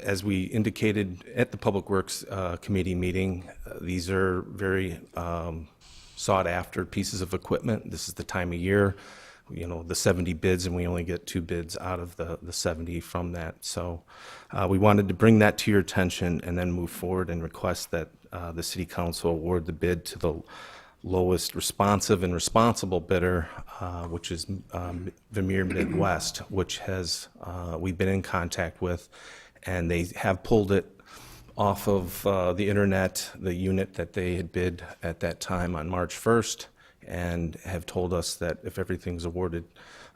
Speaker 16: as we indicated at the Public Works Committee meeting, these are very sought-after pieces of equipment. This is the time of year, you know, the 70 bids, and we only get 2 bids out of the 70 from that. So we wanted to bring that to your attention and then move forward and request that the City Council award the bid to the lowest responsive and responsible bidder, which is Vermeer Midwest, which has we've been in contact with, and they have pulled it off of the internet, the unit that they had bid at that time on March 1st, and have told us that if everything's awarded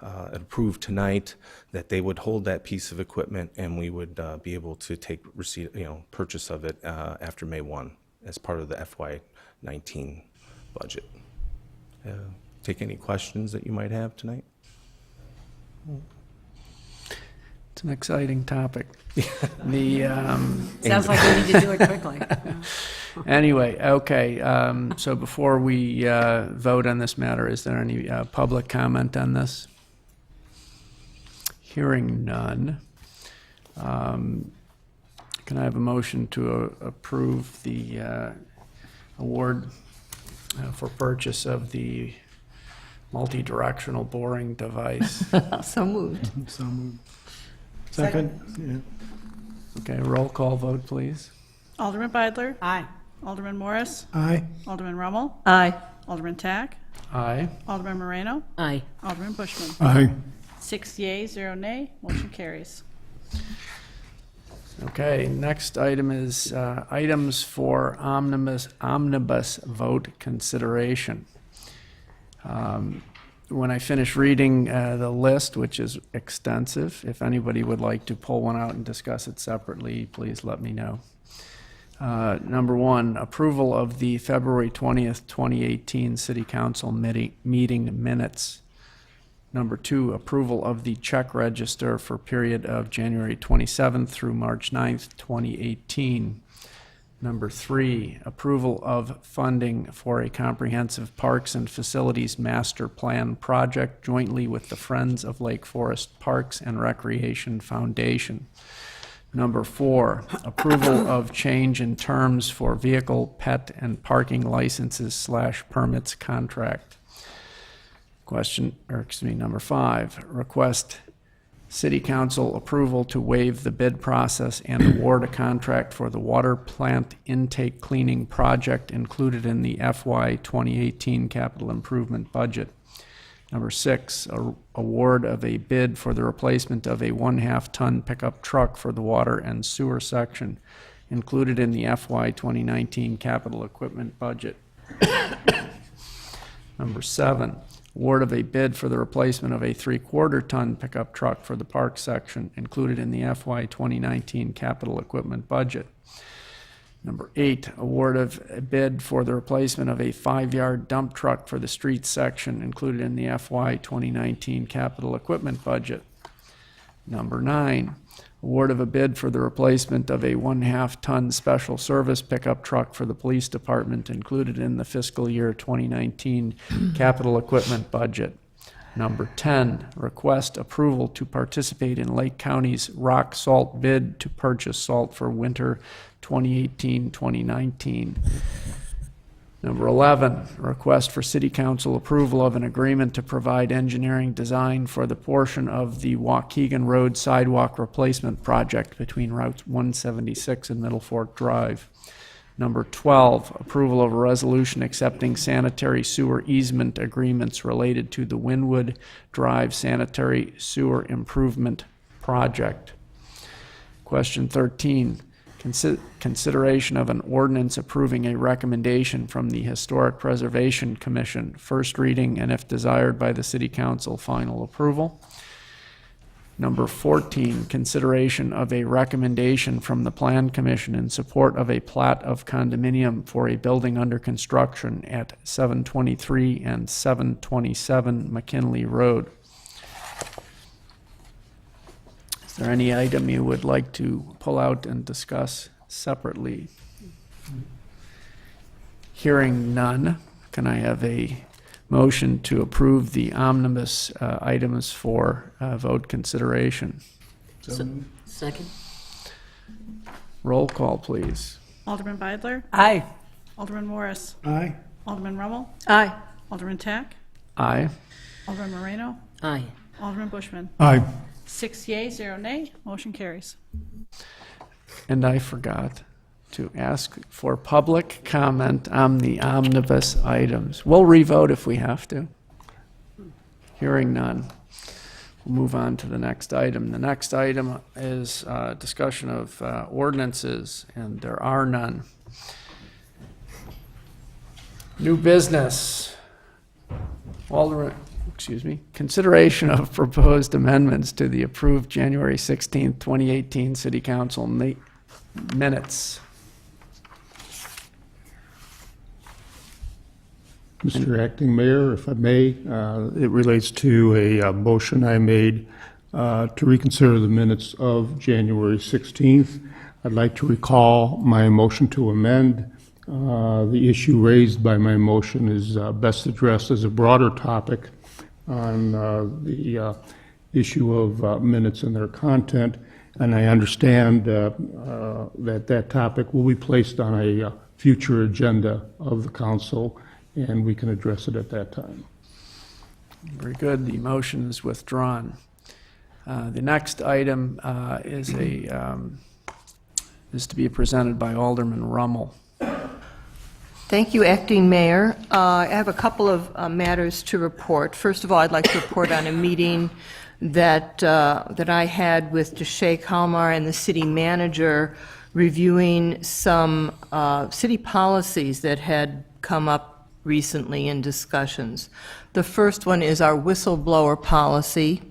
Speaker 16: and approved tonight, that they would hold that piece of equipment and we would be able to take receipt, purchase of it after May 1 as part of the FY19 budget. Take any questions that you might have tonight.
Speaker 3: It's an exciting topic.
Speaker 9: Sounds like we need to do it quickly.
Speaker 3: Anyway, okay, so before we vote on this matter, is there any public comment on this? Hearing none. Can I have a motion to approve the award for purchase of the multi-directional boring device?
Speaker 14: So moved.
Speaker 7: So moved. Second? Yeah.
Speaker 3: Okay, roll call vote, please.
Speaker 17: Alderman Beidler?
Speaker 9: Aye.
Speaker 17: Alderman Morris?
Speaker 7: Aye.
Speaker 17: Alderman Rummel?
Speaker 9: Aye.
Speaker 17: Alderman Tack?
Speaker 3: Aye.
Speaker 17: Alderman Moreno?
Speaker 13: Aye.
Speaker 17: Alderman Bushman?
Speaker 7: Aye.
Speaker 17: 6 yeas, 0 nay, motion carries.
Speaker 3: Okay, next item is items for omnibus vote consideration. When I finish reading the list, which is extensive, if anybody would like to pull one out and discuss it separately, please let me know. Number 1, approval of the February 20th, 2018 City Council meeting minutes. Number 2, approval of the check register for period of January 27th through March 9th, 2018. Number 3, approval of funding for a comprehensive parks and facilities master plan project jointly with the Friends of Lake Forest Parks and Recreation Foundation. Number 4, approval of change in terms for vehicle, pet, and parking licenses / permits contract. Number 5, request City Council approval to waive the bid process and award a contract for the water plant intake cleaning project included in the FY 2018 capital improvement budget. Number 6, award of a bid for the replacement of a 1/2-ton pickup truck for the water and sewer section, included in the FY 2019 capital equipment budget. Number 7, award of a bid for the replacement of a 3/4-ton pickup truck for the park section, included in the FY 2019 capital equipment budget. Number 8, award of a bid for the replacement of a 5-yard dump truck for the streets section, included in the FY 2019 capital equipment budget. Number 9, award of a bid for the replacement of a 1/2-ton special service pickup truck for the police department, included in the fiscal year 2019 capital equipment budget. Number 10, request approval to participate in Lake County's rock salt bid to purchase salt for winter 2018-2019. Number 11, request for City Council approval of an agreement to provide engineering design for the portion of the Waukegan Road sidewalk replacement project between Route 176 and Middle Fork Drive. Number 12, approval of a resolution accepting sanitary sewer easement agreements related to the Wynwood Drive Sanitary Sewer Improvement Project. Question 13, consideration of an ordinance approving a recommendation from the Historic Preservation Commission, first reading, and if desired by the City Council, final approval. Number 14, consideration of a recommendation from the Plan Commission in support of a plat of condominium for a building under construction at 723 and 727 McKinley Road. Is there any item you would like to pull out and discuss separately? Hearing none, can I have a motion to approve the omnibus items for vote consideration?
Speaker 13: Second?
Speaker 3: Roll call, please.
Speaker 17: Alderman Beidler?
Speaker 6: Aye.
Speaker 17: Alderman Morris?
Speaker 7: Aye.
Speaker 17: Alderman Rummel?
Speaker 6: Aye.
Speaker 17: Alderman Tack?
Speaker 3: Aye.
Speaker 17: Alderman Moreno?
Speaker 13: Aye.
Speaker 17: Alderman Bushman?
Speaker 7: Aye.
Speaker 17: 6 yeas, 0 nay. Motion carries.
Speaker 3: And I forgot to ask for public comment on the omnibus items. We'll revote if we have to. Hearing none. We'll move on to the next item. The next item is discussion of ordinances, and there are none. New business. Consideration of proposed amendments to the approved January 16th, 2018 City Council minutes.
Speaker 4: Mr. Acting Mayor, if I may, it relates to a motion I made to reconsider the minutes of January 16th. I'd like to recall my motion to amend. The issue raised by my motion is best addressed as a broader topic on the issue of minutes and their content, and I understand that topic will be placed on a future agenda of the council, and we can address it at that time.
Speaker 3: Very good. The motion is withdrawn. The next item is to be presented by Alderman Rummel.
Speaker 14: Thank you, Acting Mayor. I have a couple of matters to report. First of all, I'd like to report on a meeting that I had with DeShay Kalmar and the city manager reviewing some city policies that had come up recently in discussions. The first one is our whistleblower policy,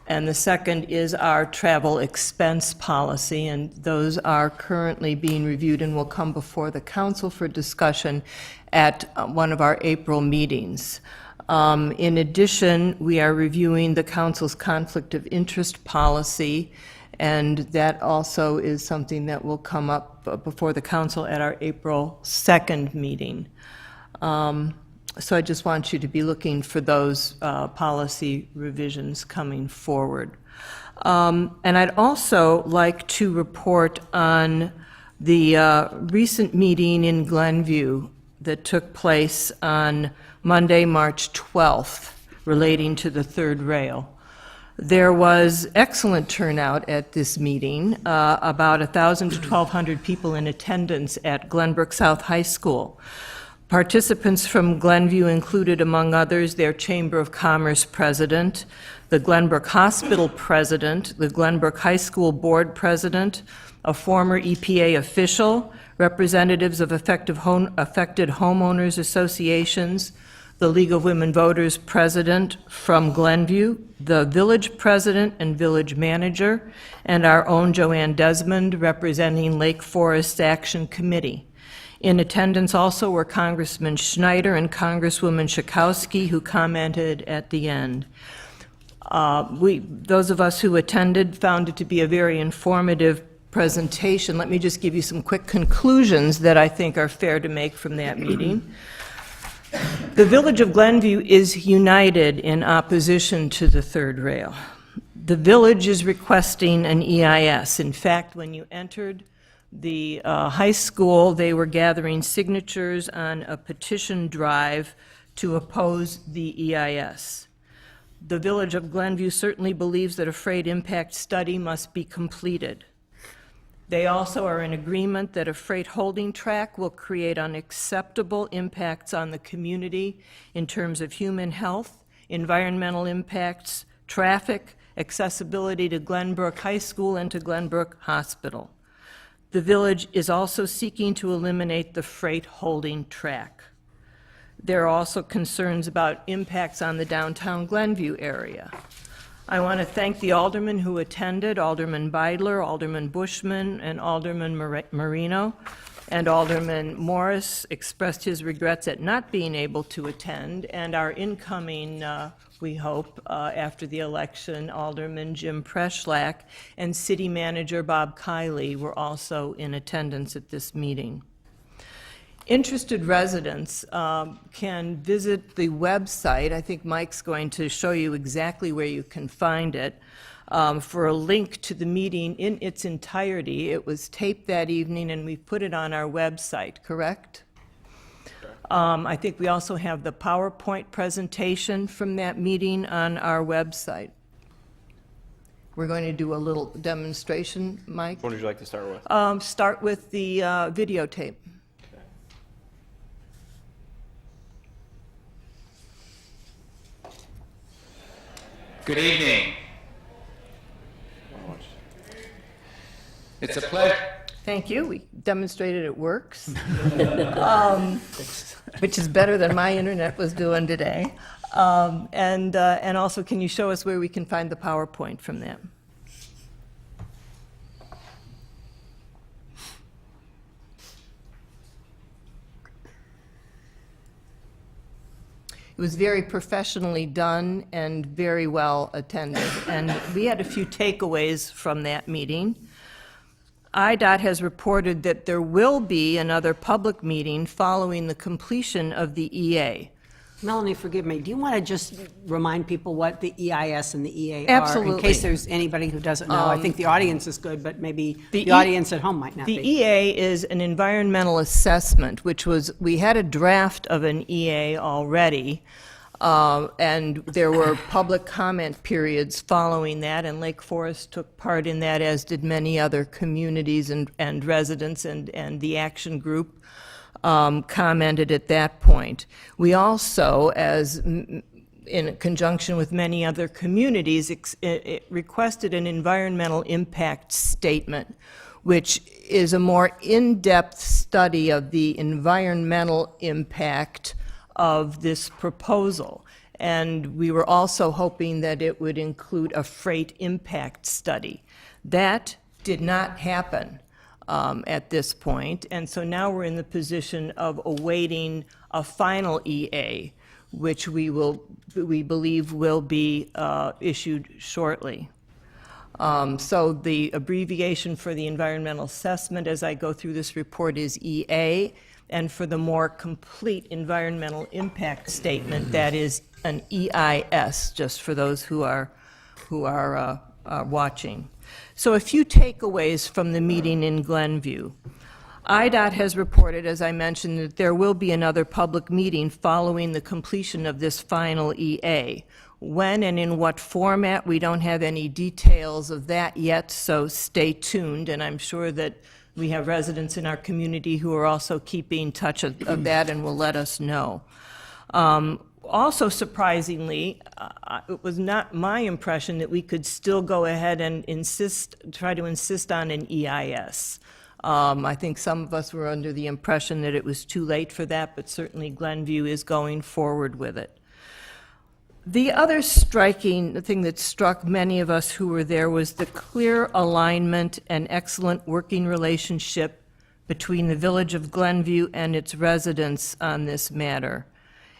Speaker 14: and the second is our travel expense policy, and those are currently being reviewed and will come before the council for discussion at one of our April meetings. In addition, we are reviewing the council's conflict of interest policy, and that also is something that will come up before the council at our April 2nd meeting. So I just want you to be looking for those policy revisions coming forward. And I'd also like to report on the recent meeting in Glenview that took place on Monday, March 12th, relating to the third rail. There was excellent turnout at this meeting, about 1,000 to 1,200 people in attendance at Glenbrook South High School. Participants from Glenview included, among others, their Chamber of Commerce president, the Glenbrook Hospital president, the Glenbrook High School board president, a former EPA official, representatives of affected homeowners associations, the League of Women Voters president from Glenview, the village president and village manager, and our own Joanne Desmond representing Lake Forest Action Committee. In attendance also were Congressman Schneider and Congresswoman Schakowsky, who commented at the end. Those of us who attended found it to be a very informative presentation. Let me just give you some quick conclusions that I think are fair to make from that meeting. The Village of Glenview is united in opposition to the third rail. The village is requesting an EIS. In fact, when you entered the high school, they were gathering signatures on a petition drive to oppose the EIS. The Village of Glenview certainly believes that a freight impact study must be completed. They also are in agreement that a freight holding track will create unacceptable impacts on the community in terms of human health, environmental impacts, traffic, accessibility to Glenbrook High School and to Glenbrook Hospital. The village is also seeking to eliminate the freight holding track. There are also concerns about impacts on the downtown Glenview area. I want to thank the aldermen who attended, Alderman Beidler, Alderman Bushman, and Alderman Marino. And Alderman Morris expressed his regrets at not being able to attend, and our incoming, we hope, after the election, Alderman Jim Preschlack and City Manager Bob Kiley were also in attendance at this meeting. Interested residents can visit the website. I think Mike's going to show you exactly where you can find it. For a link to the meeting in its entirety. It was taped that evening and we put it on our website, correct? I think we also have the PowerPoint presentation from that meeting on our website. We're going to do a little demonstration, Mike.
Speaker 10: What would you like to start with?
Speaker 14: Start with the videotape.
Speaker 18: Good evening. It's a pleasure.
Speaker 14: Thank you. We demonstrated it works, which is better than my internet was doing today. And also, can you show us where we can find the PowerPoint from that? It was very professionally done and very well attended. And we had a few takeaways from that meeting. IDOT has reported that there will be another public meeting following the completion of the EA.
Speaker 9: Melanie, forgive me, do you want to just remind people what the EIS and the EA are?
Speaker 14: Absolutely.
Speaker 9: In case there's anybody who doesn't know. I think the audience is good, but maybe the
Speaker 14: E-
Speaker 9: audience at home might not
Speaker 14: The
Speaker 9: be.
Speaker 14: EA is an environmental assessment, which was, we had a draft of an EA already, and there were public comment periods following that, and Lake Forest took part in that, as did many other communities and residents, and the action group commented at that point. We also, as in conjunction with many other communities, requested an environmental impact statement, which is a more in-depth study of the environmental impact of this proposal. And we were also hoping that it would include a freight impact study. That did not happen at this point, and so now we're in the position of awaiting a final EA, which we believe will be issued shortly. So the abbreviation for the environmental assessment as I go through this report is EA, and for the more complete environmental impact statement, that is an EIS, just for those who are watching. So a few takeaways from the meeting in Glenview. IDOT has reported, as I mentioned, that there will be another public meeting following the completion of this final EA. When and in what format, we don't have any details of that yet, so stay tuned, and I'm sure that
Speaker 6: We have residents in our community who are also keeping touch of that and will let us know. Also surprisingly, it was not my impression that we could still go ahead and try to insist on an EIS. I think some of us were under the impression that it was too late for that, but certainly Glenview is going forward with it. The other striking thing that struck many of us who were there was the clear alignment and excellent working relationship between the Village of Glenview and its residents on this matter.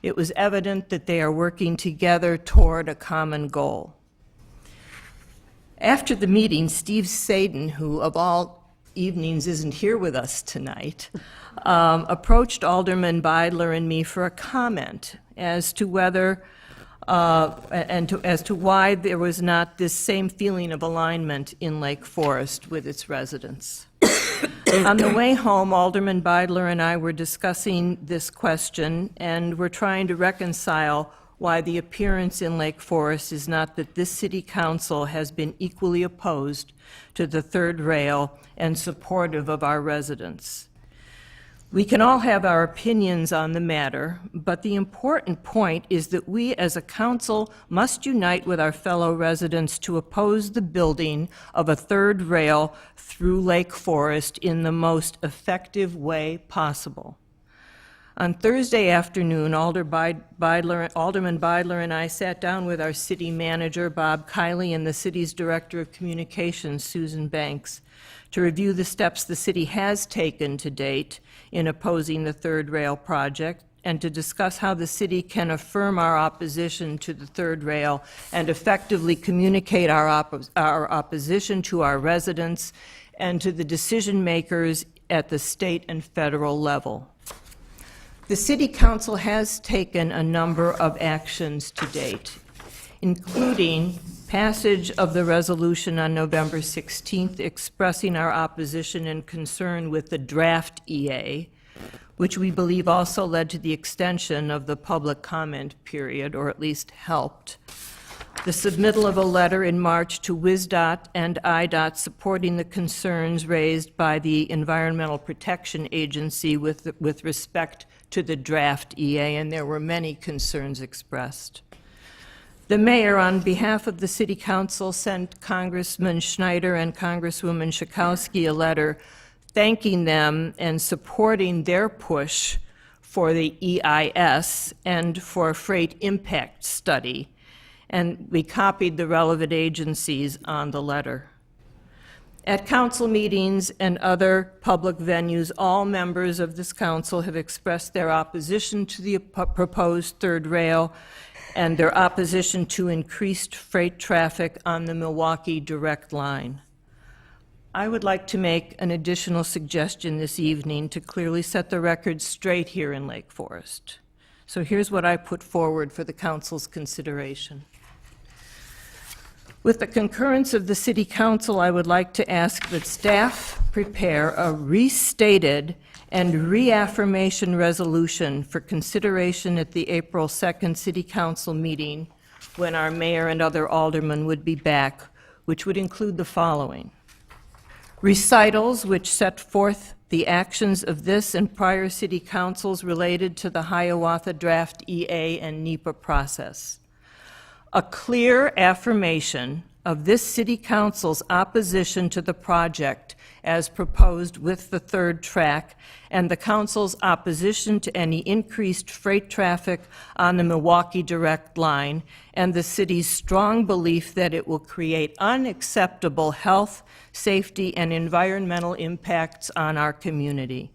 Speaker 6: It was evident that they are working together toward a common goal. After the meeting, Steve Sadin, who of all evenings isn't here with us tonight, approached Alderman Beidler and me for a comment as to whether as to why there was not this same feeling of alignment in Lake Forest with its residents. On the way home, Alderman Beidler and I were discussing this question, and we're trying to reconcile why the appearance in Lake Forest is not that this city council has been equally opposed to the third rail and supportive of our residents. We can all have our opinions on the matter, but the important point is that we as a council must unite with our fellow residents to oppose the building of a third rail through Lake Forest in the most effective way possible. On Thursday afternoon, Alderman Beidler and I sat down with our city manager, Bob Kiley, and the city's director of communications, Susan Banks, to review the steps the city has taken to date in opposing the third rail project, and to discuss how the city can affirm our opposition to the third rail and effectively communicate our opposition to our residents and to the decision makers at the state and federal level. The City Council has taken a number of actions to date, including passage of the resolution on November 16th expressing our opposition and concern with the draft EA, which we believe also led to the extension of the public comment period, or at least helped. The submittal of a letter in March to WisDOT and IDOT supporting the concerns raised by the Environmental Protection Agency with respect to the draft EA, and there were many concerns expressed. The mayor, on behalf of the city council, sent Congressman Schneider and Congresswoman Schakowsky a letter thanking them and supporting their push for the EIS and for a freight impact study, and we copied the relevant agencies on the letter. At council meetings and other public venues, all members of this council have expressed their opposition to the proposed third rail and their opposition to increased freight traffic on the Milwaukee Direct Line. I would like to make an additional suggestion this evening to clearly set the record straight here in Lake Forest. So here's what I put forward for the council's consideration. With the concurrence of the City Council, I would like to ask that staff prepare a restated and reaffirmation resolution for consideration at the April 2nd City Council meeting, when our mayor and other aldermen would be back, which would include the following: recitals which set forth the actions of this and prior city councils related to the Hiawatha Draft EA and NEPA process. A clear affirmation of this city council's opposition to the project as proposed with the third track, and the council's opposition to any increased freight traffic on the Milwaukee Direct Line, and the city's strong belief that it will create unacceptable health, safety, and environmental impacts on our community.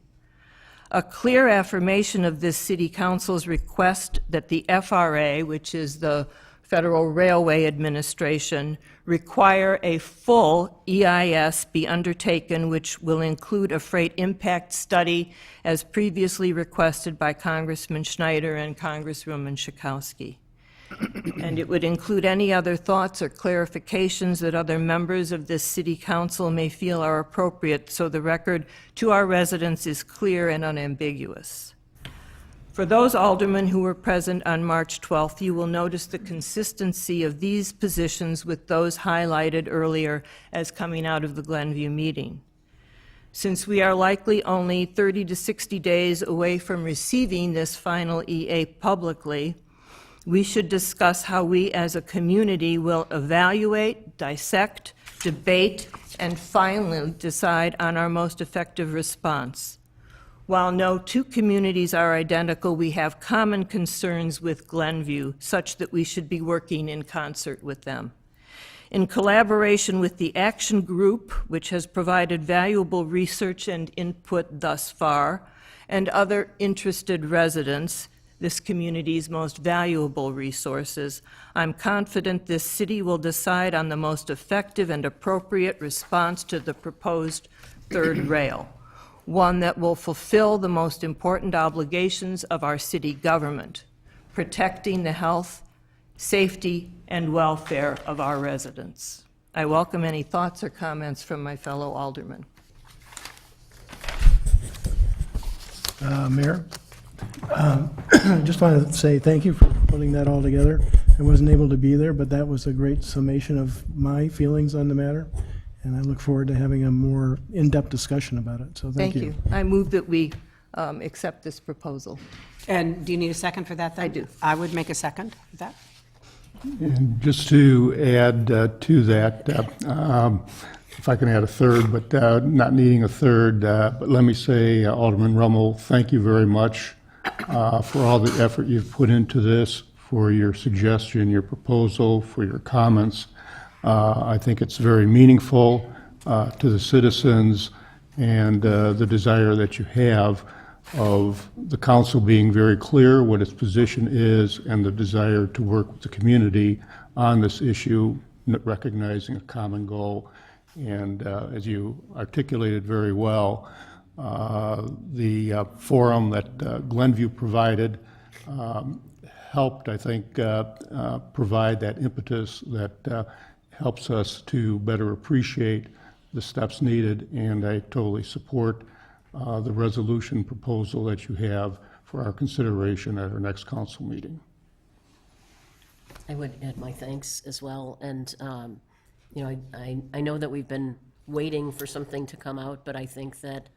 Speaker 6: A clear affirmation of this city council's request that the FRA, which is the Federal Railway Administration, require a full EIS be undertaken, which will include a freight impact study as previously requested by Congressman Schneider and Congresswoman Schakowsky. And it would include any other thoughts or clarifications that other members of this city council may feel are appropriate, so the record to our residents is clear and unambiguous. For those aldermen who were present on March 12th, you will notice the consistency of these positions with those highlighted earlier as coming out of the Glenview meeting. Since we are likely only 30 to 60 days away from receiving this final EA publicly, we should discuss how we as a community will evaluate, dissect, debate, and finally decide on our most effective response. While no two communities are identical, we have common concerns with Glenview, such that we should be working in concert with them. In collaboration with the Action Group, which has provided valuable research and input thus far, and other interested residents, this community's most valuable resources, I'm confident this city will decide on the most effective and appropriate response to the proposed third rail, one that will fulfill the most important obligations of our city government, protecting the health, safety, and welfare of our residents. I welcome any thoughts or comments from my fellow aldermen.
Speaker 7: Mayor, just want to say thank you for putting that all together. I wasn't able to be there, but that was a great summation of my feelings on the matter, and I look forward to having a more in-depth discussion about it, so thank you.
Speaker 6: I move that we accept this proposal.
Speaker 9: And do you need a second for that, then?
Speaker 6: I do.
Speaker 9: I would make a second for that.
Speaker 4: And just to add to that, if I can add a third, but not needing a third, but let me say, Alderman Rummel, thank you very much for all the effort you've put into this, for your suggestion, your proposal, for your comments. I think it's very meaningful to the citizens, and the desire that you have of the council being very clear what its position is, and the desire to work with the community on this issue, recognizing a common goal. And as you articulated very well, the forum that Glenview provided helped, I think, provide that impetus that helps us to better appreciate the steps needed, and I totally support the resolution proposal that you have for our consideration at our next council meeting.
Speaker 13: I would add my thanks as well, and you know, I know that we've been waiting for something to come out, but I think that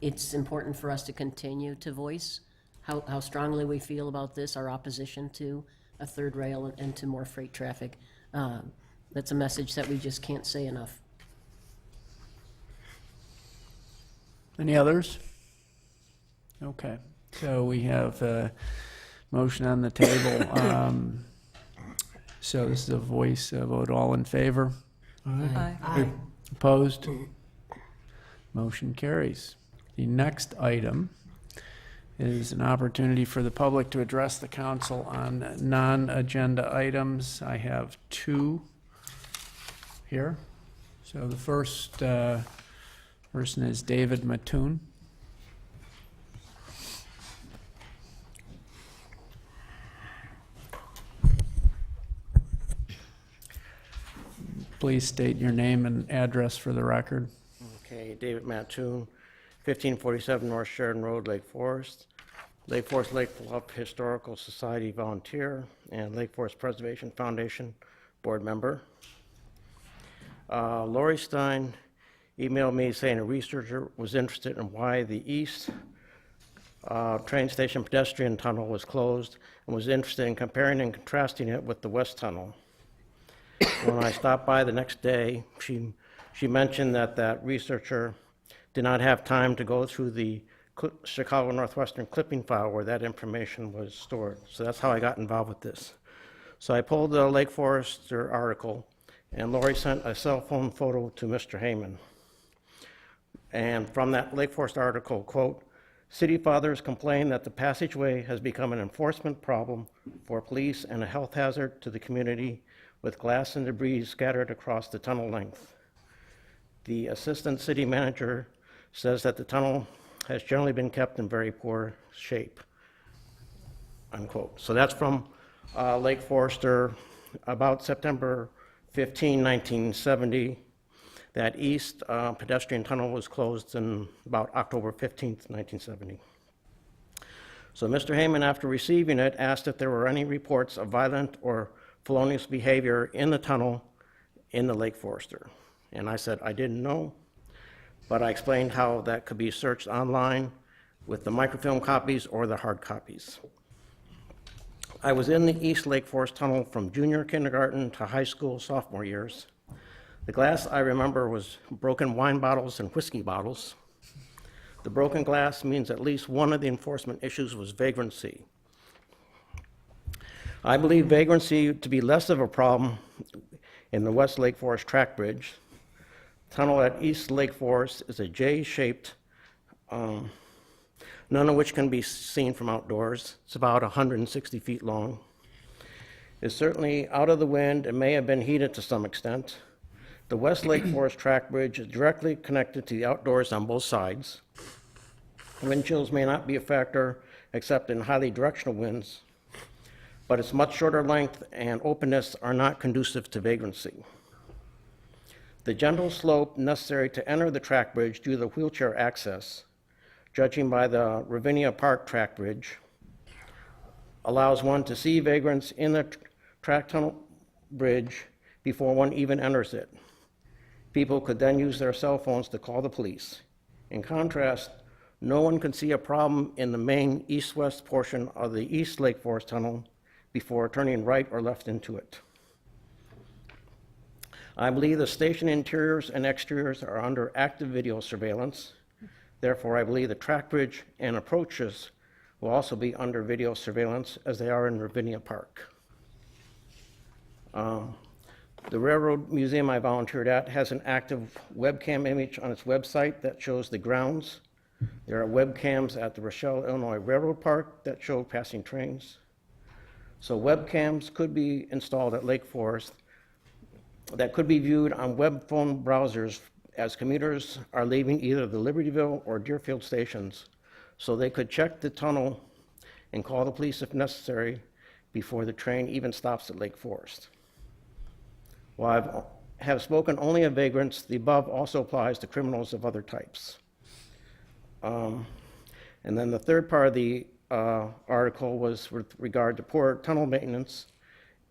Speaker 13: it's important for us to continue to voice how strongly we feel about this, our opposition to a third rail and to more freight traffic. That's a message that we just can't say enough.
Speaker 3: Any others? Okay, so we have a motion on the table. So this is a voice vote. All in favor?
Speaker 6: Aye.
Speaker 9: Aye.
Speaker 3: Opposed? Motion carries. The next item is an opportunity for the public to address the council on non-agenda items. I have two here. So the first person is David Mattoon. Please state your name and address for the record.
Speaker 19: Okay, David Mattoon, 1547 North Sheridan Road, Lake Forest. Lake Forest Lake Bluff Historical Society volunteer and Lake Forest Preservation Foundation board member. Lori Stein emailed me saying a researcher was interested in why the east train station pedestrian tunnel was closed and was interested in comparing and contrasting it with the west tunnel. When I stopped by the next day, she mentioned that researcher did not have time to go through the Chicago Northwestern clipping file where that information was stored. So that's how I got involved with this. So I pulled the Lake Forester article, and Lori sent a cell phone photo to Mr. Heyman. And from that Lake Forest article, quote, "City fathers complain that the passageway has become an enforcement problem for police and a health hazard to the community, with glass and debris scattered across the tunnel length. The assistant city manager says that the tunnel has generally been kept in very poor shape," unquote. So that's from Lake Forester, about September 15, 1970. That east pedestrian tunnel was closed in about October 15th, 1970. So Mr. Heyman, after receiving it, asked if there were any reports of violent or felonious behavior in the tunnel in the Lake Forester. And I said, I didn't know. but I explained how that could be searched online with the microfilm copies or the hard copies. I was in the East Lake Forest Tunnel from junior kindergarten to high school sophomore years. The glass I remember was broken wine bottles and whiskey bottles. The broken glass means at least one of the enforcement issues was vagrancy. I believe vagrancy to be less of a problem in the West Lake Forest Track Bridge. Tunnel at East Lake Forest is a J-shaped, none of which can be seen from outdoors. It's about 160 feet long. It's certainly out of the wind and may have been heated to some extent. The West Lake Forest Track Bridge is directly connected to the outdoors on both sides. Wind chills may not be a factor except in highly directional winds, but its much shorter length and openness are not conducive to vagrancy. The gentle slope necessary to enter the track bridge due to the wheelchair access, judging by the Ravinia Park track bridge, allows one to see vagrants in the track tunnel bridge before one even enters it. People could then use their cell phones to call the police. In contrast, no one can see a problem in the main east-west portion of the East Lake Forest Tunnel before turning right or left into it. I believe the station interiors and exteriors are under active video surveillance. Therefore, I believe the track bridge and approaches will also be under video surveillance as they are in Ravinia Park. The Railroad Museum I volunteered at has an active webcam image on its website that shows the grounds. There are webcams at the Rochelle, Illinois Railroad Park that show passing trains. So webcams could be installed at Lake Forest that could be viewed on web phone browsers as commuters are leaving either the Libertyville or Deerfield stations, so they could check the tunnel and call the police if necessary before the train even stops at Lake Forest. While I have spoken only of vagrants, the above also applies to criminals of other types. And then the third part of the article was with regard to poor tunnel maintenance,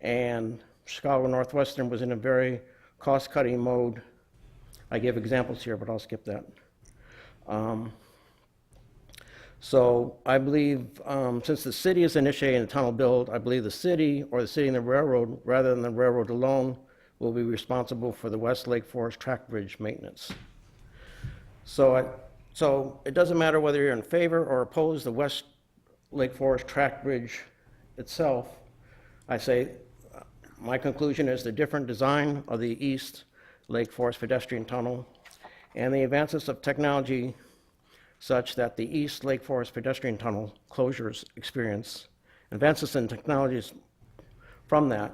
Speaker 19: and Chicago Northwestern was in a very cost-cutting mode. I give examples here, but I'll skip that. So I believe, since the city is initiating the tunnel build, I believe the city or the city and the railroad, rather than the railroad alone, will be responsible for the West Lake Forest Track Bridge maintenance. So it doesn't matter whether you're in favor or oppose the West Lake Forest Track Bridge itself. I say my conclusion is the different design of the East Lake Forest pedestrian tunnel and the advances of technology such that the East Lake Forest pedestrian tunnel closures experience, advances in technologies from that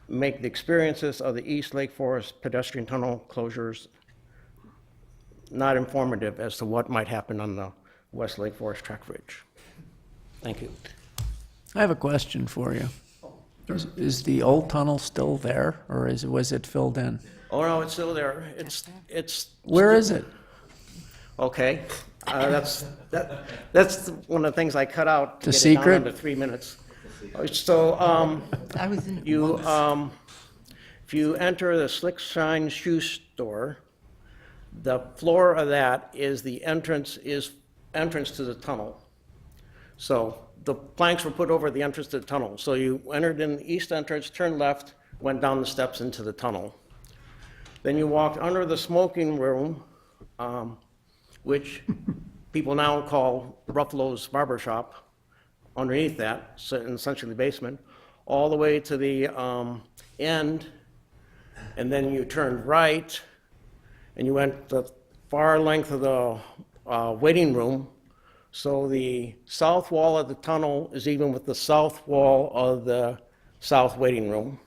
Speaker 19: make the experiences of the East Lake Forest pedestrian tunnel closures not informative as to what might happen on the West Lake Forest Track Bridge. Thank you.
Speaker 3: I have a question for you. Is the old tunnel still there, or was it filled in?
Speaker 19: Oh, no, it's still there.
Speaker 3: Where is it?
Speaker 19: Okay, that's one of the things I cut out to
Speaker 3: The
Speaker 19: get
Speaker 3: secret?
Speaker 19: it down under 3 minutes. So,
Speaker 14: I was in it
Speaker 19: you,
Speaker 14: once.
Speaker 19: if you enter the Slick Shine shoe store, the floor of that is the entrance to the tunnel. So the planks were put over the entrance to the tunnel. So you entered in the east entrance, turned left, went down the steps into the tunnel. Then you walked under the smoking room, which people now call Ruffalo's Barber Shop, underneath that, so essentially the basement, all the way to the end, and then you turned right, and you went the far length of the waiting room. So the south wall of the tunnel is even with the south wall of the south waiting room.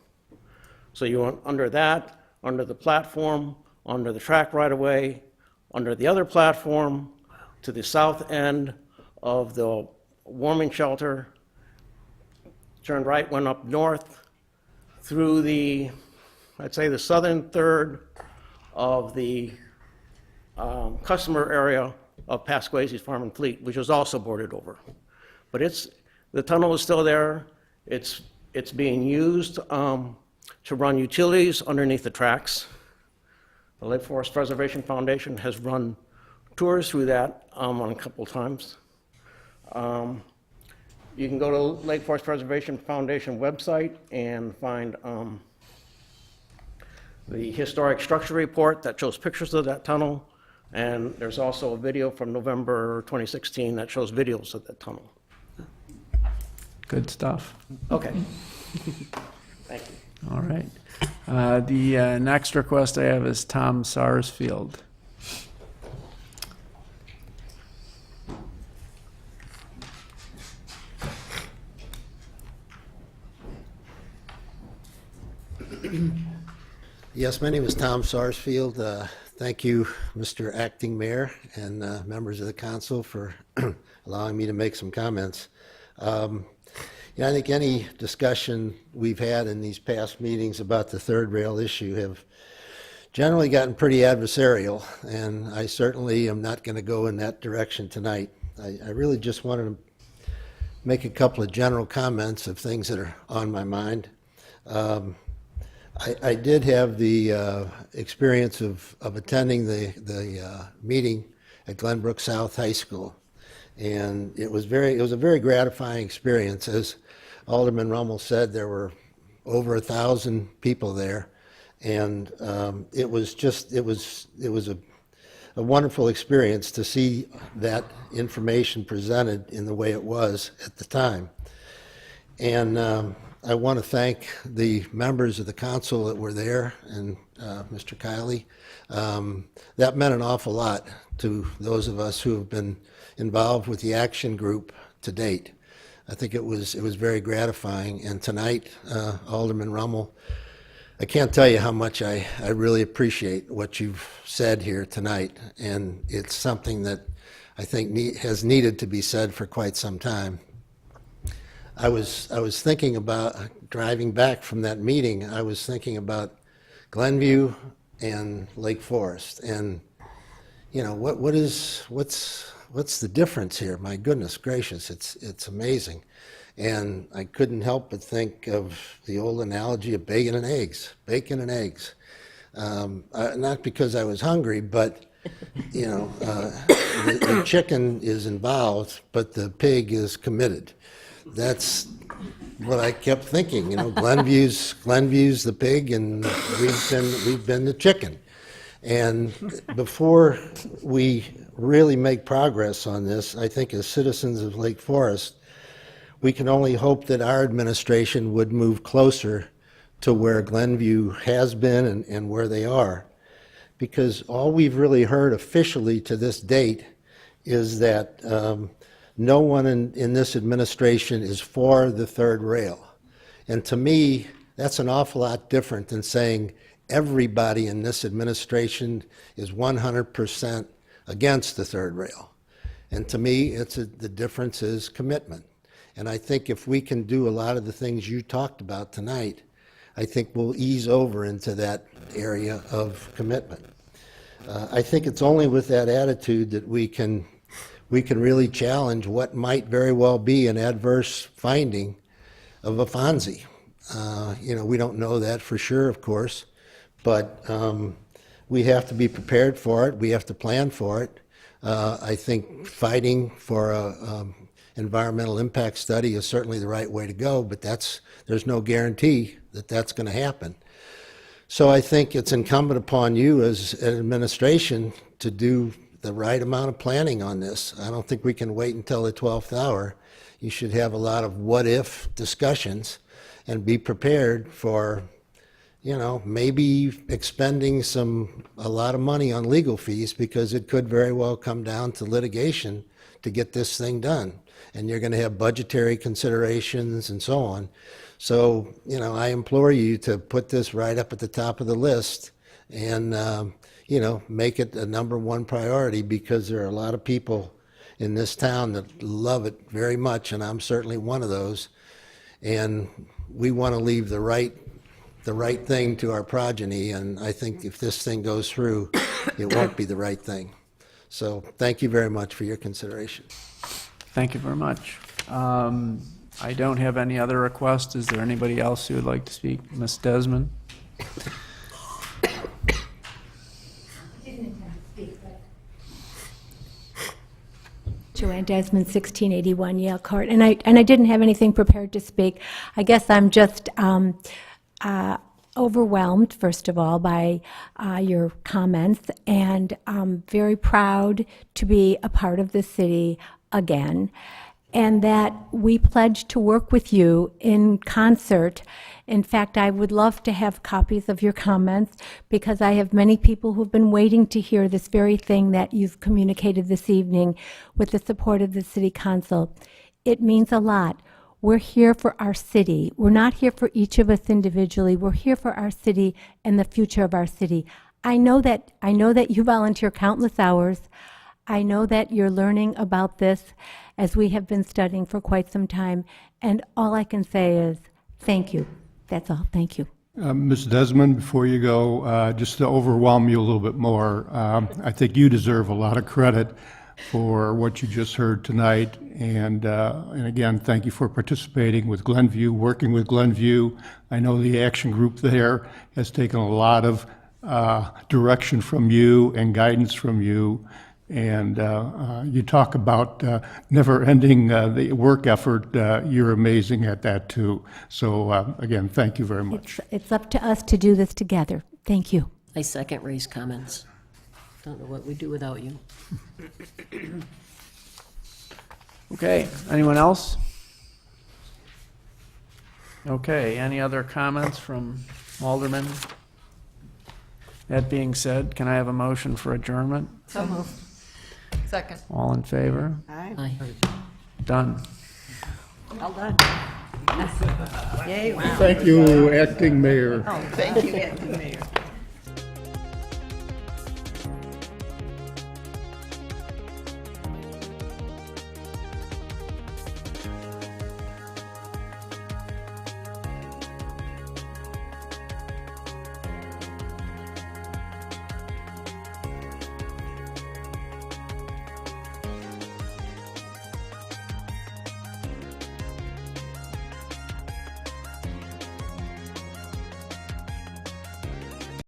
Speaker 19: So you went under that, under the platform, under the track right away, under the other platform, to the south end of the warming shelter, turned right, went up north through the, I'd say the southern third of the customer area of Pasquazi's Farm and Fleet, which was also boarded over. But the tunnel is still there. It's being used to run utilities underneath the tracks. The Lake Forest Preservation Foundation has run tours through that on a couple times. You can go to Lake Forest Preservation Foundation website and find the historic structure report that shows pictures of that tunnel, and there's also a video from November 2016 that shows videos of that tunnel.
Speaker 3: Good stuff.
Speaker 19: Okay. Thank you.
Speaker 3: All right. The next request I have is Tom Sarsfield.
Speaker 20: Yes, my name is Tom Sarsfield. Thank you, Mr. Acting Mayor and members of the council for allowing me to make some comments. I think any discussion we've had in these past meetings about the third rail issue have generally gotten pretty adversarial, and I certainly am not going to go in that direction tonight. I really just wanted to make a couple of general comments of things that are on my mind. I did have the experience of attending the meeting at Glenbrook South High School, and it was a very gratifying experience. As Alderman Rummel said, there were over 1,000 people there, and it was a wonderful experience to see that information presented in the way it was at the time. And I want to thank the members of the council that were there and Mr. Kiley. That meant an awful lot to those of us who have been involved with the action group to date. I think it was very gratifying. And tonight, Alderman Rummel, I can't tell you how much I really appreciate what you've said here tonight. And it's something that I think has needed to be said for quite some time. I was thinking about driving back from that meeting. I was thinking about Glenview and Lake Forest, and what's the difference here? My goodness gracious, it's amazing, and I couldn't help but think of the old analogy of bacon and eggs. Not because I was hungry, but the chicken is involved, but the pig is committed. That's what I kept thinking. Glenview's the pig, and we've been the chicken. And before we really make progress on this, I think as citizens of Lake Forest, we can only hope that our administration would move closer to where Glenview has been and where they are. Because all we've really heard officially to this date is that no one in this administration is for the third rail. And to me, that's an awful lot different than saying everybody in this administration is 100% against the third rail. And to me, the difference is commitment. And I think if we can do a lot of the things you talked about tonight, I think we'll ease over into that area of commitment. I think it's only with that attitude that we can really challenge what might very well be an adverse finding of a FONSI. We don't know that for sure, of course, but we have to be prepared for it. We have to plan for it. I think fighting for an environmental impact study is certainly the right way to go, but there's no guarantee that that's going to happen. So I think it's incumbent upon you as an administration to do the right amount of planning on this. I don't think we can wait until the 12th hour. You should have a lot of what-if discussions and be prepared for, maybe expending a lot of money on legal fees, because it could very well come down to litigation to get this thing done. And you're going to have budgetary considerations and so on. So, I implore you to put this right up at the top of the list and make it a number one priority, because there are a lot of people in this town that love it very much, and I'm certainly one of those. And we want to leave the right thing to our progeny, and I think if this thing goes through, it won't be the right thing. So thank you very much for your consideration.
Speaker 3: Thank you very much. I don't have any other requests. Is there anybody else who would like to speak? Ms. Desmond?
Speaker 21: Joanne Desmond, 1681 Yale Court, and I didn't have anything prepared to speak. I guess I'm just overwhelmed, first of all, by your comments, and I'm very proud to be a part of the city again, and that we pledge to work with you in concert. In fact, I would love to have copies of your comments, because I have many people who've been waiting to hear this very thing that you've communicated this evening with the support of the City Council. It means a lot. We're here for our city. We're not here for each of us individually. We're here for our city and the future of our city. I know that you volunteer countless hours. I know that you're learning about this as we have been studying for quite some time. And all I can say is thank you. That's all. Thank you.
Speaker 4: Ms. Desmond, before you go, just to overwhelm you a little bit more, I think you deserve a lot of credit for what you just heard tonight. And again, thank you for participating with Glenview, working with Glenview. I know the action group there has taken a lot of direction from you and guidance from you. And you talk about never ending the work effort. You're amazing at that too. So again, thank you very much.
Speaker 21: It's up to us to do this together. Thank you.
Speaker 13: I second Ray's comments. Don't know what we'd do without you.
Speaker 3: Okay, anyone else? Okay, any other comments from aldermen? That being said, can I have a motion for adjournment?
Speaker 14: So moved. Second.
Speaker 3: All in favor?
Speaker 13: Aye.
Speaker 3: Done.
Speaker 6: Well done. Yay.
Speaker 4: Thank you, Acting Mayor.
Speaker 6: Oh, thank you, Anthony.